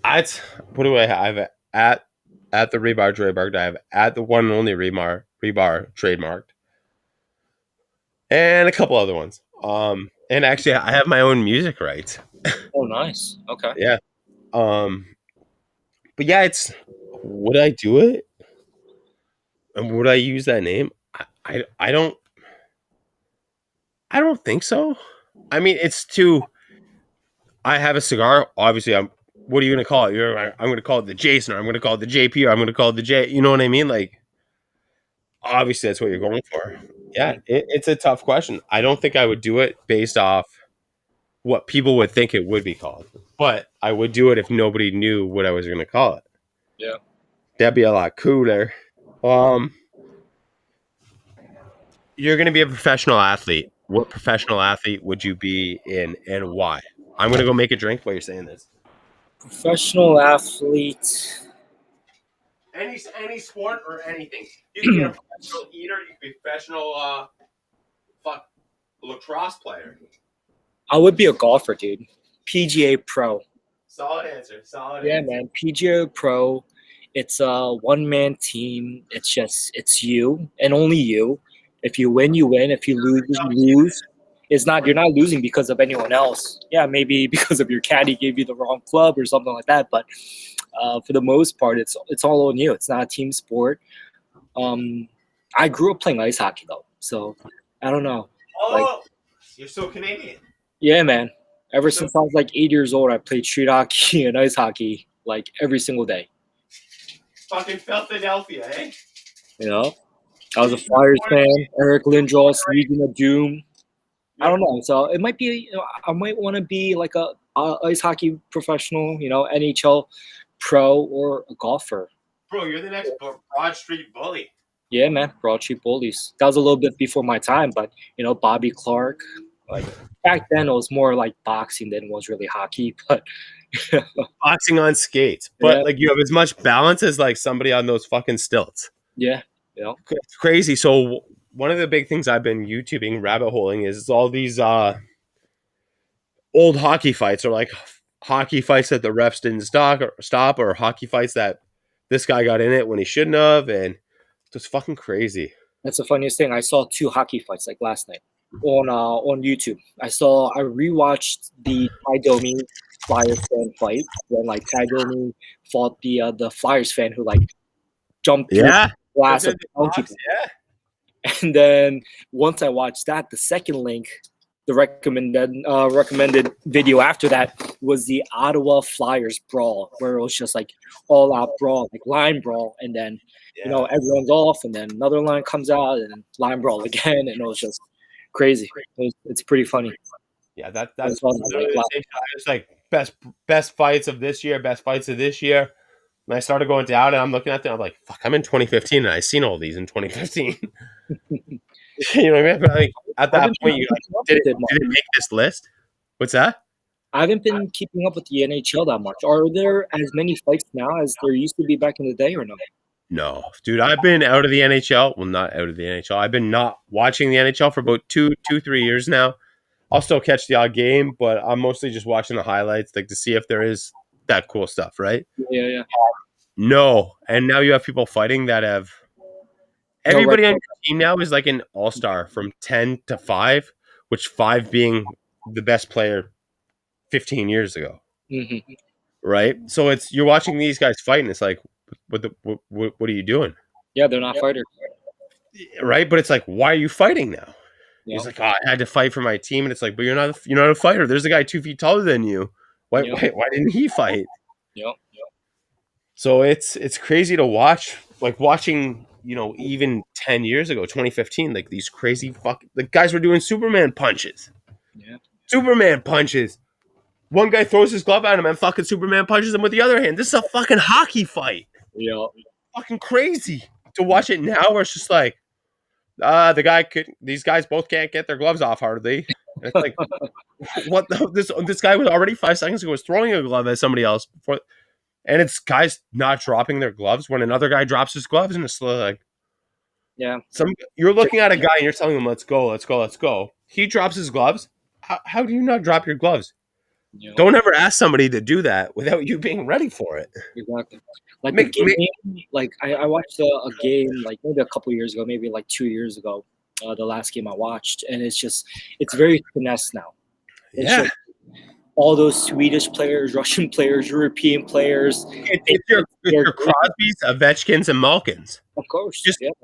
at what do I have at the rebar trademarked? I have at the one and only rebar trademarked, and a couple other ones. And actually, I have my own music rights. Oh, nice. Okay. Yeah. Um, but yeah, it's would I do it, and would I use that name? I don't think so. I mean, it's too. I have a cigar. Obviously, I'm. What are you gonna call it? I'm gonna call it the Jason, or I'm gonna call it the JP, or I'm gonna call it the J. You know what I mean? Like, obviously, that's what you're going for. Yeah, Mm. it's a tough question. I don't think I would do it based off what people would think it would be called, but I would do it if nobody knew what I was going to call it. Yeah. That'd be a lot cooler. Um, you're going to be a professional athlete. What professional athlete would you be in, and why? I'm going to go make a drink while you're saying this. Professional athlete. Any sport or anything. You can be a professional eater. You can be a professional lacrosse player. I would be a golfer, dude. PGA Pro. Solid answer. Solid Yeah, answer. man. PGA Pro. It's a one-man team. It's you and only you. If you win, you win. If you lose, you lose. It's not you're not losing because of anyone else. Yeah, maybe because of your caddy gave you the wrong club or something like that. But for the most part, it's all on you. It's not a team sport. I grew up playing ice hockey though, so I don't know. Like, Oh, you're so Canadian. yeah, man. Ever since I was like 8 years old, I played street hockey and ice hockey like every single day. Fucking Philadelphia, eh? You know, I was a Flyers fan. Eric Lindros, Legion of Doom. I don't know. So it might be. I might want to be like a ice hockey professional. NHL pro or a golfer. Bro, you're the next Broad Street bully. Yeah, man. Broad Street Bullies. That was a little bit before my time, but Bobby Clark. Like back then, it was more like boxing than it was really hockey. But boxing on skates, but yeah. like you have as much balance as like somebody on those fucking stilts. Yeah, it's crazy. So one of the big things I've been YouTubing, rabbit holing, is all these old hockey fights, or like hockey fights that the refs didn't stop, or hockey fights that this guy got in it when he shouldn't have, and it's just fucking crazy. That's the funniest thing. I saw 2 hockey fights like last night on YouTube. I rewatched the Ty Domi Flyers fan fight when like Ty Domi fought the Flyers fan who like jumped through the glass of the goalkeeper. Yeah. And then once I watched that, the second link, the recommended video after that was the Ottawa Flyers brawl, where it was just like all out brawl, like line brawl, and then everyone's off, and then another line comes out, and then line brawl again, and it was just crazy. It's pretty funny. Yeah, that's it's like best fights of this year, best fights of this year. And I started going down, and I'm looking at them. I'm like, "Fuck!" I'm in 2015, and I seen all these in 2015. You know what I mean? But like, at that point, you like, did it make this list? What's that? I haven't been keeping up with the NHL that much. Are there as many fights now as there used to be back in the day, or no? No, dude. I've been out of the NHL. Well, not out of the NHL. I've been not watching the NHL for about 3 years now. I'll still catch the odd game, but I'm mostly just watching the highlights, like to see if there is that cool stuff, right? Yeah. No, and now you have people fighting that have. Everybody on your team now is like an all-star from 10 to 5, which 5 being the best player 15 years ago. Mm-hmm. Right? So you're watching these guys fight, and it's like, what are you doing? Yeah, they're not fighters. Right? But it's like, why are you fighting now? He's like, I had to fight for my team, and it's like, but you're not a fighter. There's a guy 2 feet taller than you. Why didn't he fight? Yep. So it's crazy to watch, like watching, even 10 years ago, 2015, like these crazy the guys were doing Superman punches. Yeah. Superman punches. One guy throws his glove at him and fucking Superman punches him with the other hand. This is a fucking hockey fight. Yeah. Fucking crazy. To watch it now, where it's just like, these guys both can't get their gloves off hardly. And it's like, what this guy was already 5 seconds ago was throwing a glove at somebody else before. And it's guys not dropping their gloves when another guy drops his gloves, and it's like, you're looking at a guy and you're telling him, let's go. He drops his gloves. How do you not drop your gloves? Yeah. Don't ever ask somebody to do that without you being ready for it. Exactly. Like I watched a game like maybe a couple years ago, maybe like 2 years ago, the last game I watched, and it's very finesse now. It's all those Swedish players, Russian players, European players. It's your Crosbys, Ovechkins, and Malkins. Of course.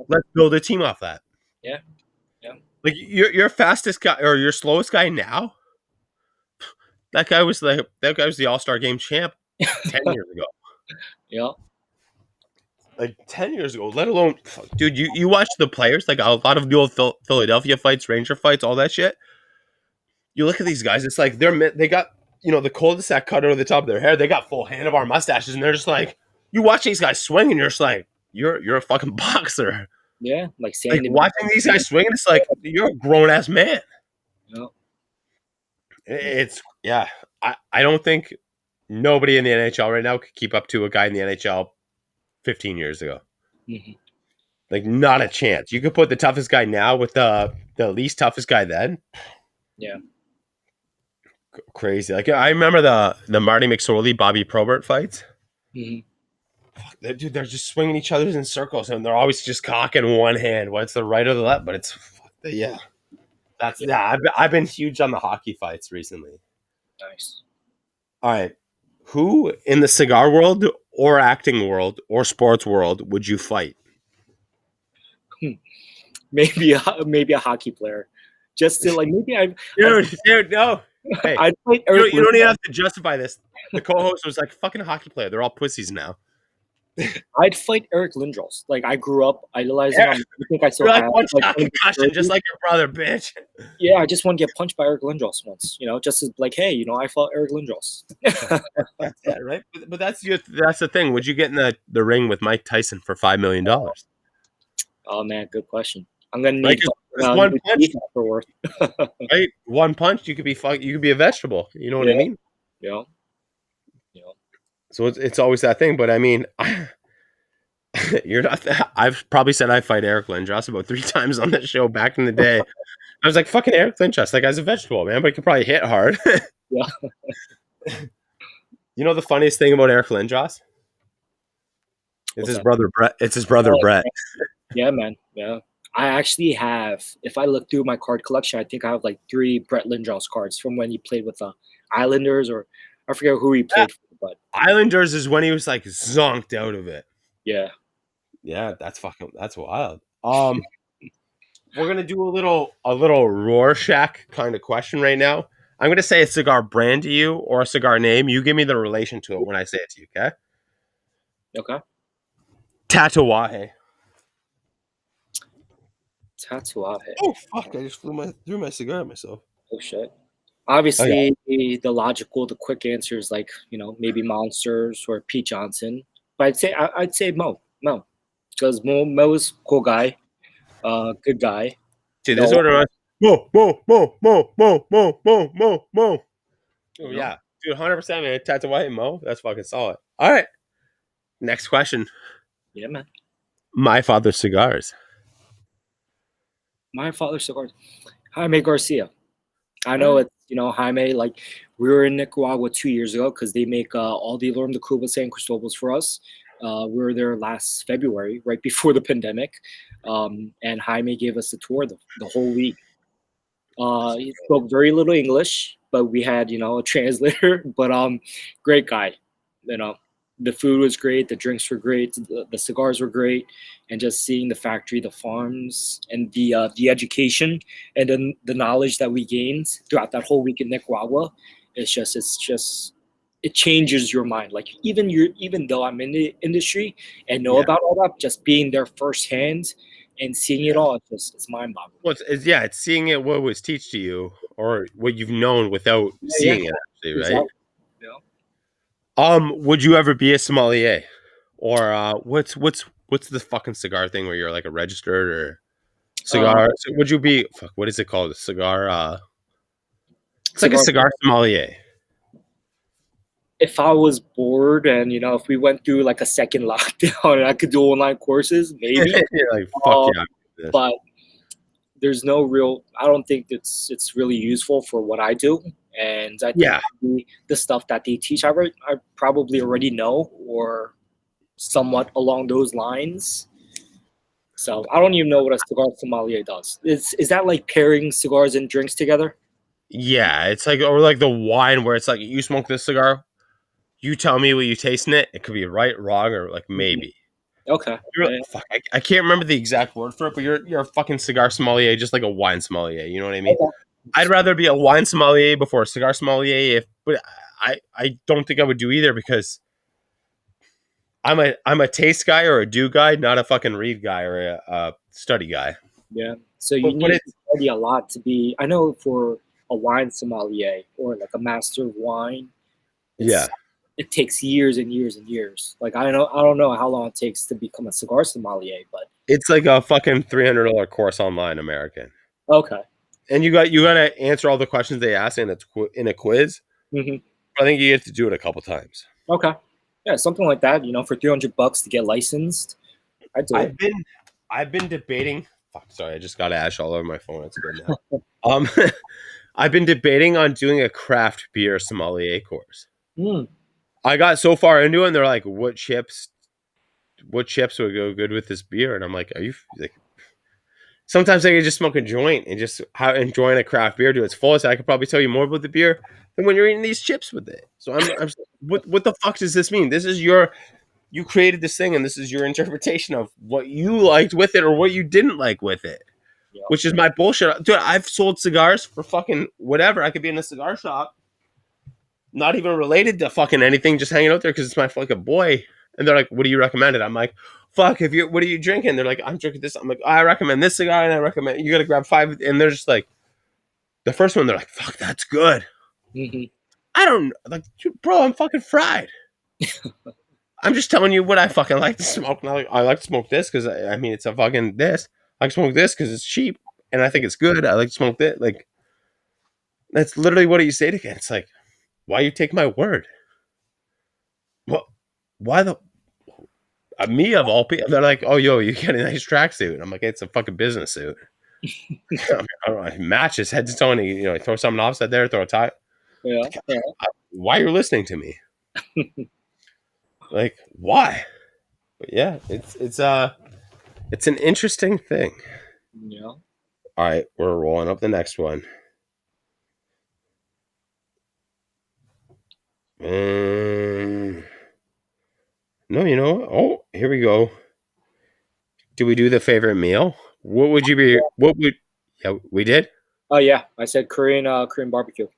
Let's build a team off that. Yeah. Like your fastest guy or your slowest guy now. That guy was the All-Star Game champ 10 years ago. Yeah. Like 10 years ago, let alone, dude, you watch the players, like a lot of the old Philadelphia fights, Ranger fights, all that shit. You look at these guys, it's like they got, the cul-de-sac cut over the top of their hair. They got full handlebar mustaches, and they're just like, you watch these guys swing, and you're just like, you're a fucking boxer. Yeah, like watching these guys swing, it's like, you're a grown-ass man. Yeah. I don't think nobody in the NHL right now could keep up to a guy in the NHL 15 years ago. Mm-hmm. Like, not a chance. You could put the toughest guy now with the least toughest guy then. Yeah. Crazy. Like, I remember the Marty McSorley, Bobby Probert fights. Mm-hmm. Dude, they're just swinging each other in circles, and they're always just cocking one hand. What's the right or the left? But it's yeah. That's yeah. I've been huge on the hockey fights recently. Nice. All right, who in the cigar world or acting world or sports world would you fight? Maybe a hockey player, just to like maybe Dude, no. Hey, I'd fight you Eric. don't even have to justify this. The co-host was like, "Fucking hockey player. They're all pussies now." I'd fight Eric Lindros. Like I grew up idolizing Yeah. him. I think I still You're like have. one Like, shot concussion, just like your brother, bitch. yeah, I just want to get punched by Eric Lindros once. Just as like, hey, I fought Eric Lindros. That's it, right? But that's the thing. Would you get in the ring with Mike Tyson for $5 million? Oh man, good question. I'm gonna Right? need Just one new punch, teeth afterward. right? One punch, you could be a vegetable. You know what I mean? Yeah. So it's always that thing. But I mean, you're not. I've probably said I fight Eric Lindros about 3 times on the show back in the day. I was like, fucking Eric Lindros. That guy's a vegetable, man, but he can probably hit hard. Yeah. You know the funniest thing about Eric Lindros? It's his brother Brett. It's his brother Brett. Yeah, man. Yeah. I actually have, if I look through my card collection, I think I have like 3 Brett Lindros cards from when he played with the Islanders, or I forget who he played for, but Islanders is when he was like zonked out of it. yeah. Yeah, that's wild. We're gonna do a little Rorschach kind of question right now. I'm gonna say a cigar brand to you or a cigar name. You give me the relation to it when I say it to you, okay? Okay. Tatuaje. Tatuaje. Oh fuck! I just threw my cigar at myself. Oh shit. Obviously, the logical, the quick answer is like, maybe Monsters or Pete Johnson. But I'd say Mo, because Mo's cool guy, good guy. Dude, this order was Mo. Oh yeah, dude, 100%, man. Tatuaje Mo. That's fucking solid. All right, next question. Yeah, man. My Father's Cigars. My Father's Cigars. Jaime Garcia. I know it's, Jaime, like we were in Nicaragua 2 years ago because they make all the Lorm de Cuba San Cristobal's for us. We were there last February, right before the pandemic. And Jaime gave us a tour the whole week. He spoke very little English, but we had, a translator, but great guy. The food was great, the drinks were great, the cigars were great, and just seeing the factory, the farms, and the education and then the knowledge that we gained throughout that whole week in Nicaragua, it changes your mind. Like even though I'm in the industry and know about all that, just being there firsthand and seeing it all, it's mind boggling. Well, it's seeing it what was teach to you or what you've known without seeing it actually, right? Exactly. Yeah. Would you ever be a sommelier, or what's the fucking cigar thing where you're like a registered or cigar? Would you be what is it called? A cigar? It's like a cigar sommelier. If I was bored and if we went through like a second lockdown and I could do online courses, maybe. You're like fuck yeah. But there's no real. I don't think it's really useful for what I do. And I think the stuff that they teach, I probably already know or somewhat along those lines. So I don't even know what a cigar sommelier does. Is that like pairing cigars and drinks together? Yeah, it's like or like the wine where it's like you smoke this cigar, you tell me what you taste in it. It could be right, wrong, or like maybe. Okay. Fuck, I can't remember the exact word for it, but you're a fucking cigar sommelier, just like a wine sommelier. You know what I mean? Okay. I'd rather be a wine sommelier before a cigar sommelier, but I don't think I would do either because I'm a taste guy or a do guy, not a fucking read guy or a study guy. Yeah. So you need to study a lot to be. I know for a wine sommelier or like a master of wine. It takes years and years and years. Like I don't know how long it takes to become a cigar sommelier, but it's like a fucking $300 course online, American. Okay. And you got to answer all the questions they ask in a quiz. Mm-hmm. I think you have to do it a couple times. Okay. Yeah, something like that. For $300 to get licensed, I'd do it. I've been debating. Fuck, sorry, I just got ash all over my phone. It's good now. Um, I've been debating on doing a craft beer sommelier course. Mm. I got so far into it, and they're like, What chips would go good with this beer?" And I'm like, "Are you like?" Sometimes I could just smoke a joint and just enjoying a craft beer to its fullest. I could probably tell you more about the beer than when you're eating these chips with it. So I'm what the fuck does this mean? This is you created this thing, and this is your interpretation of what you liked with it or what you didn't like with it, Yeah. which is my bullshit. Dude, I've sold cigars for fucking whatever. I could be in a cigar shop, not even related to fucking anything, just hanging out there because it's my fucking boy. And they're like, "What do you recommend?" I'm like, "Fuck, what are you drinking?" They're like, "I'm drinking this." I'm like, "I recommend this cigar, and I recommend you got to grab 5." And they're just like, the first one, they're like, "Fuck, that's good." Mm-hmm. I don't like, bro. I'm fucking fried. I'm just telling you what I fucking like to smoke. I like to smoke this because I mean it's a fucking this. I like to smoke this because it's cheap and I think it's good. I like to smoke this. Like that's literally what you say to it. It's like, why you take my word? Well, why the me of all people? They're like, "Oh, yo, you get a nice tracksuit." I'm like, "It's a fucking business suit." I don't know, it matches head to toe. And throw something offset there, throw a tie. Yeah. Yeah. Why you're listening to me? Like, why? But yeah, it's an interesting thing. Yeah. All right, we're rolling up the next one. No, you know. Oh, here we go. Do we do the favorite meal? What would you be? What would? Yeah, we did. Oh yeah, I said Korean barbecue.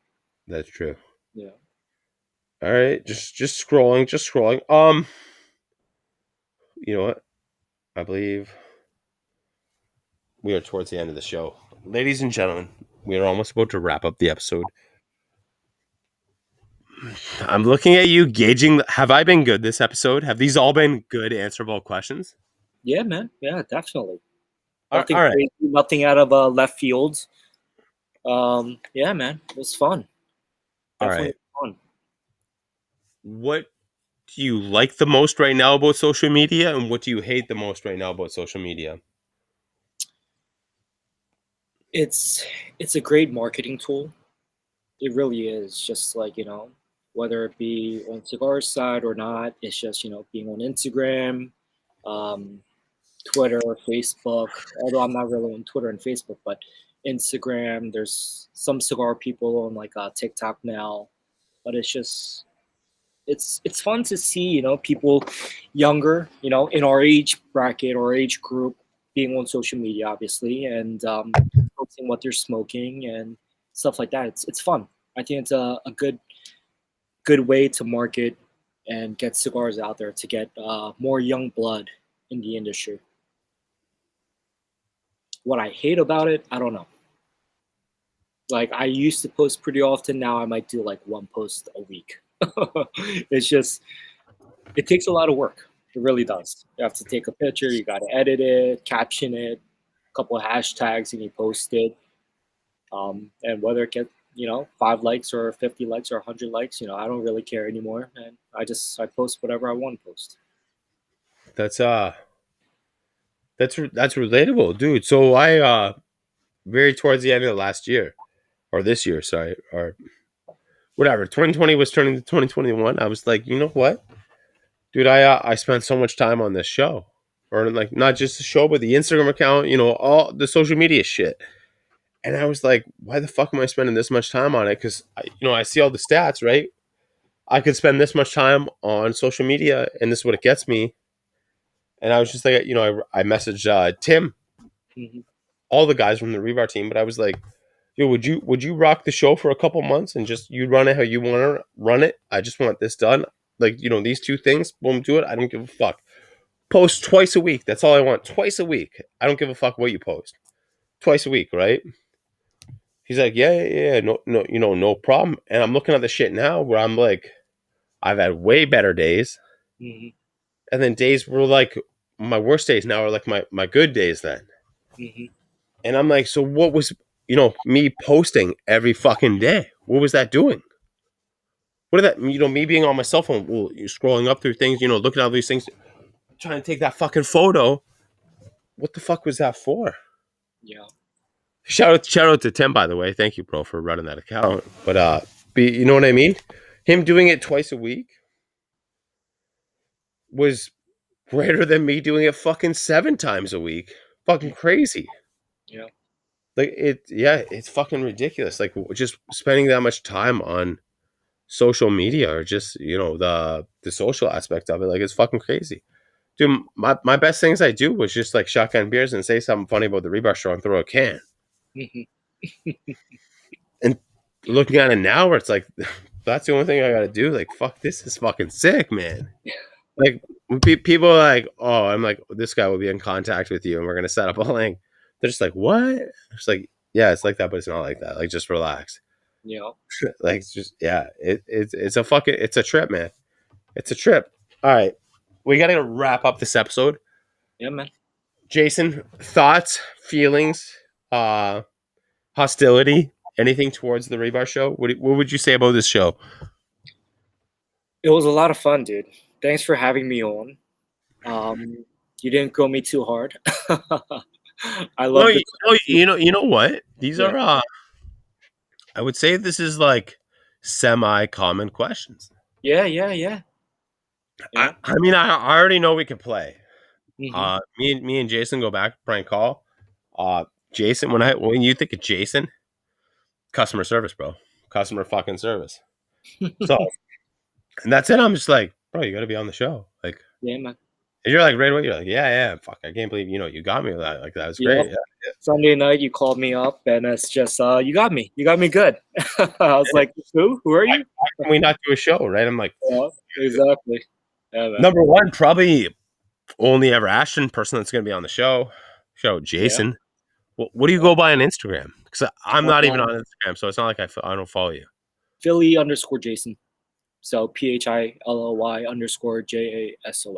That's true. Yeah. All right, just scrolling, just scrolling. You know what? I believe we are towards the end of the show, ladies and gentlemen. We are almost about to wrap up the episode. I'm looking at you, gauging. Have I been good this episode? Have these all been good, answerable questions? Yeah, man. Yeah, definitely. All Nothing right. crazy, nothing out of left field. Yeah, man, it was fun. All Definitely right. fun. What do you like the most right now about social media, and what do you hate the most right now about social media? It's it's a great marketing tool. It really is. Just like whether it be on Cigar side or not, it's just being on Instagram, um, Twitter, Facebook. Although I'm not really on Twitter and Facebook, but Instagram. There's some cigar people on like TikTok now, but it's fun to see people younger in our age bracket or age group being on social media obviously and posting what they're smoking and stuff like that. It's fun. I think it's a good way to market and get cigars out there to get more young blood in the industry. What I hate about it, I don't know. Like I used to post pretty often. Now I might do like one post a week. It's just it takes a lot of work. It really does. You have to take a picture, you got to edit it, caption it, a couple of hashtags, and you post it. And whether it gets 5 likes or 50 likes or 100 likes, I don't really care anymore. And I post whatever I want to post. That's that's relatable, dude. So I very towards the end of last year or this year, sorry, or whatever. 2020 was turning to 2021. I was like, you know what, dude? I spent so much time on this show, or like not just the show, but the Instagram account. All the social media shit. And I was like, why the fuck am I spending this much time on it? Because I see all the stats, right? I could spend this much time on social media, and this is what it gets me. And I was just like, I messaged Tim, Hmm. all the guys from the Rebar team, but I was like, yo, would you rock the show for a couple months and just you run it how you want to run it? I just want this done. Like, these two things, boom, do it. I don't give a fuck. Post twice a week. That's all I want. Twice a week. I don't give a fuck what you post. Twice a week, right? He's like, yeah, no, no, no problem. And I'm looking at the shit now where I'm like, I've had way better days. Hmm. And then days were like my worst days now are like my good days then. Hmm. And I'm like, so what was, me posting every fucking day? What was that doing? What are that? Me being on my cell phone, scrolling up through things, looking at all these things, trying to take that fucking photo. What the fuck was that for? Yeah. Shout out to Tim, by the way. Thank you, bro, for running that account. But you know what I mean? Him doing it twice a week was greater than me doing it fucking 7 times a week. Fucking crazy. Yeah. Like it's fucking ridiculous. Like just spending that much time on social media or just the social aspect of it, like it's fucking crazy. Dude, my best things I do was just like shotgun beers and say something funny about the rebar show and throw a can. And looking at it now, where it's like, that's the only thing I got to do. Like, fuck, this is fucking sick, man. Like, when people are like, oh, I'm like, this guy will be in contact with you and we're going to set up a link. They're just like, what? It's like, yeah, it's like that, but it's not like that. Like, just relax. Yeah. Like, it's just, yeah, it's a trip, man. It's a trip. All right. We got to wrap up this episode. Yeah, man. Jason, thoughts, feelings, hostility, anything towards the Rebar show? What would you say about this show? It was a lot of fun, dude. Thanks for having me on. You didn't go me too hard. I love it. You know what? These are I would say this is like semi-common questions. Yeah. I mean, I already know we can play. Mm-hmm. Me and Jason go back prank call. Jason, when you think of Jason, customer service, bro. Customer fucking service. So, and that's it. I'm just like, bro, you got to be on the show. Like, Yeah, man. and you're like right away. You're like, yeah. Fuck, I can't believe you got me with that. Like that was great. Yeah. Sunday night, you called me up, and it's just you got me good. I was like, who are you? Why can we not do a show, right? I'm like, yeah, exactly. Yeah, man. Number one, probably only ever Ashton person that's going to be on the show. Jason. Yeah. What do you go by on Instagram? Because I'm not even on Instagram, so it's not like I don't follow you. Philly_Jason. So PHILLY_JASON.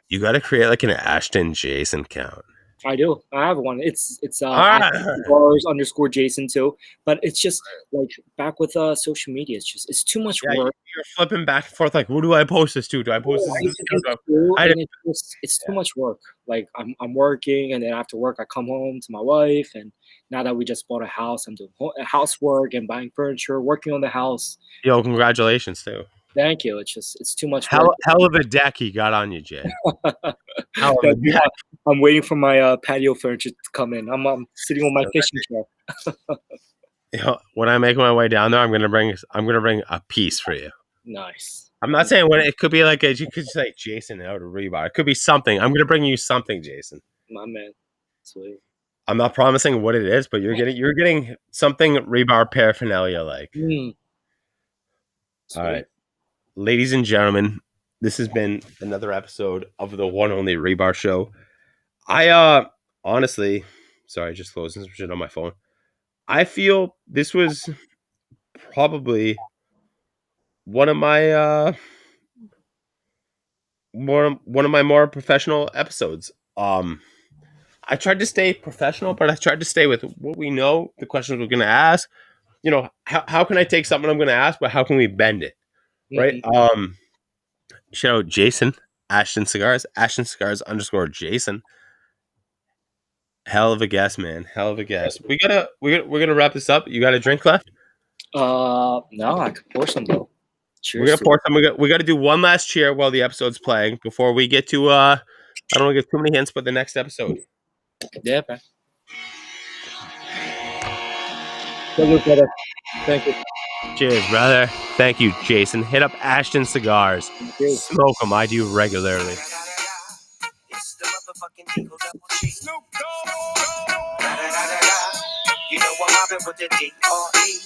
You got to create like an Ashton Jason count. I do. I have one. It's _Jason too. But it's just like back with social media. It's too much work. You're flipping back and forth. Like, who do I post this to? Do I post this? It's too much work. Like I'm working, and then after work I come home to my wife, and now that we just bought a house, I'm doing housework and buying furniture, working on the house. Yo, congratulations too. Thank you. It's too much work. Hell of a deck he got on you, Jay. I'm waiting for my patio furniture to come in. I'm sitting on my kitchen chair. When I make my way down there, I'm gonna bring a piece for you. Nice. I'm not saying when it could be like you could say Jason out of Rebar. It could be something. I'm gonna bring you something, Jason. My man. Sweet. I'm not promising what it is, but you're getting something Rebar paraphernalia like. All right. Ladies and gentlemen, this has been another episode of the one only Rebar show. I honestly, sorry, just closing some shit on my phone. I feel this was probably one of my more professional episodes. I tried to stay professional, but I tried to stay with what we know, the questions we're going to ask. How can I take something I'm going to ask, but how can we bend it? Right? Shout out Jason, Ashton Cigars, Ashton Cigars _Jason. Hell of a guess, man. Hell of a guess. We're gonna wrap this up. You got a drink left? No, I could pour some though. Cheers. We're gonna pour some. We got to do one last cheer while the episode's playing before we get to. I don't want to give too many hints, but the next episode. Yeah, man. Thank you. Cheers, brother. Thank you, Jason. Hit up Ashton Cigars. Smoke them. I do regularly. You know I'm mobbing with the D.R.E.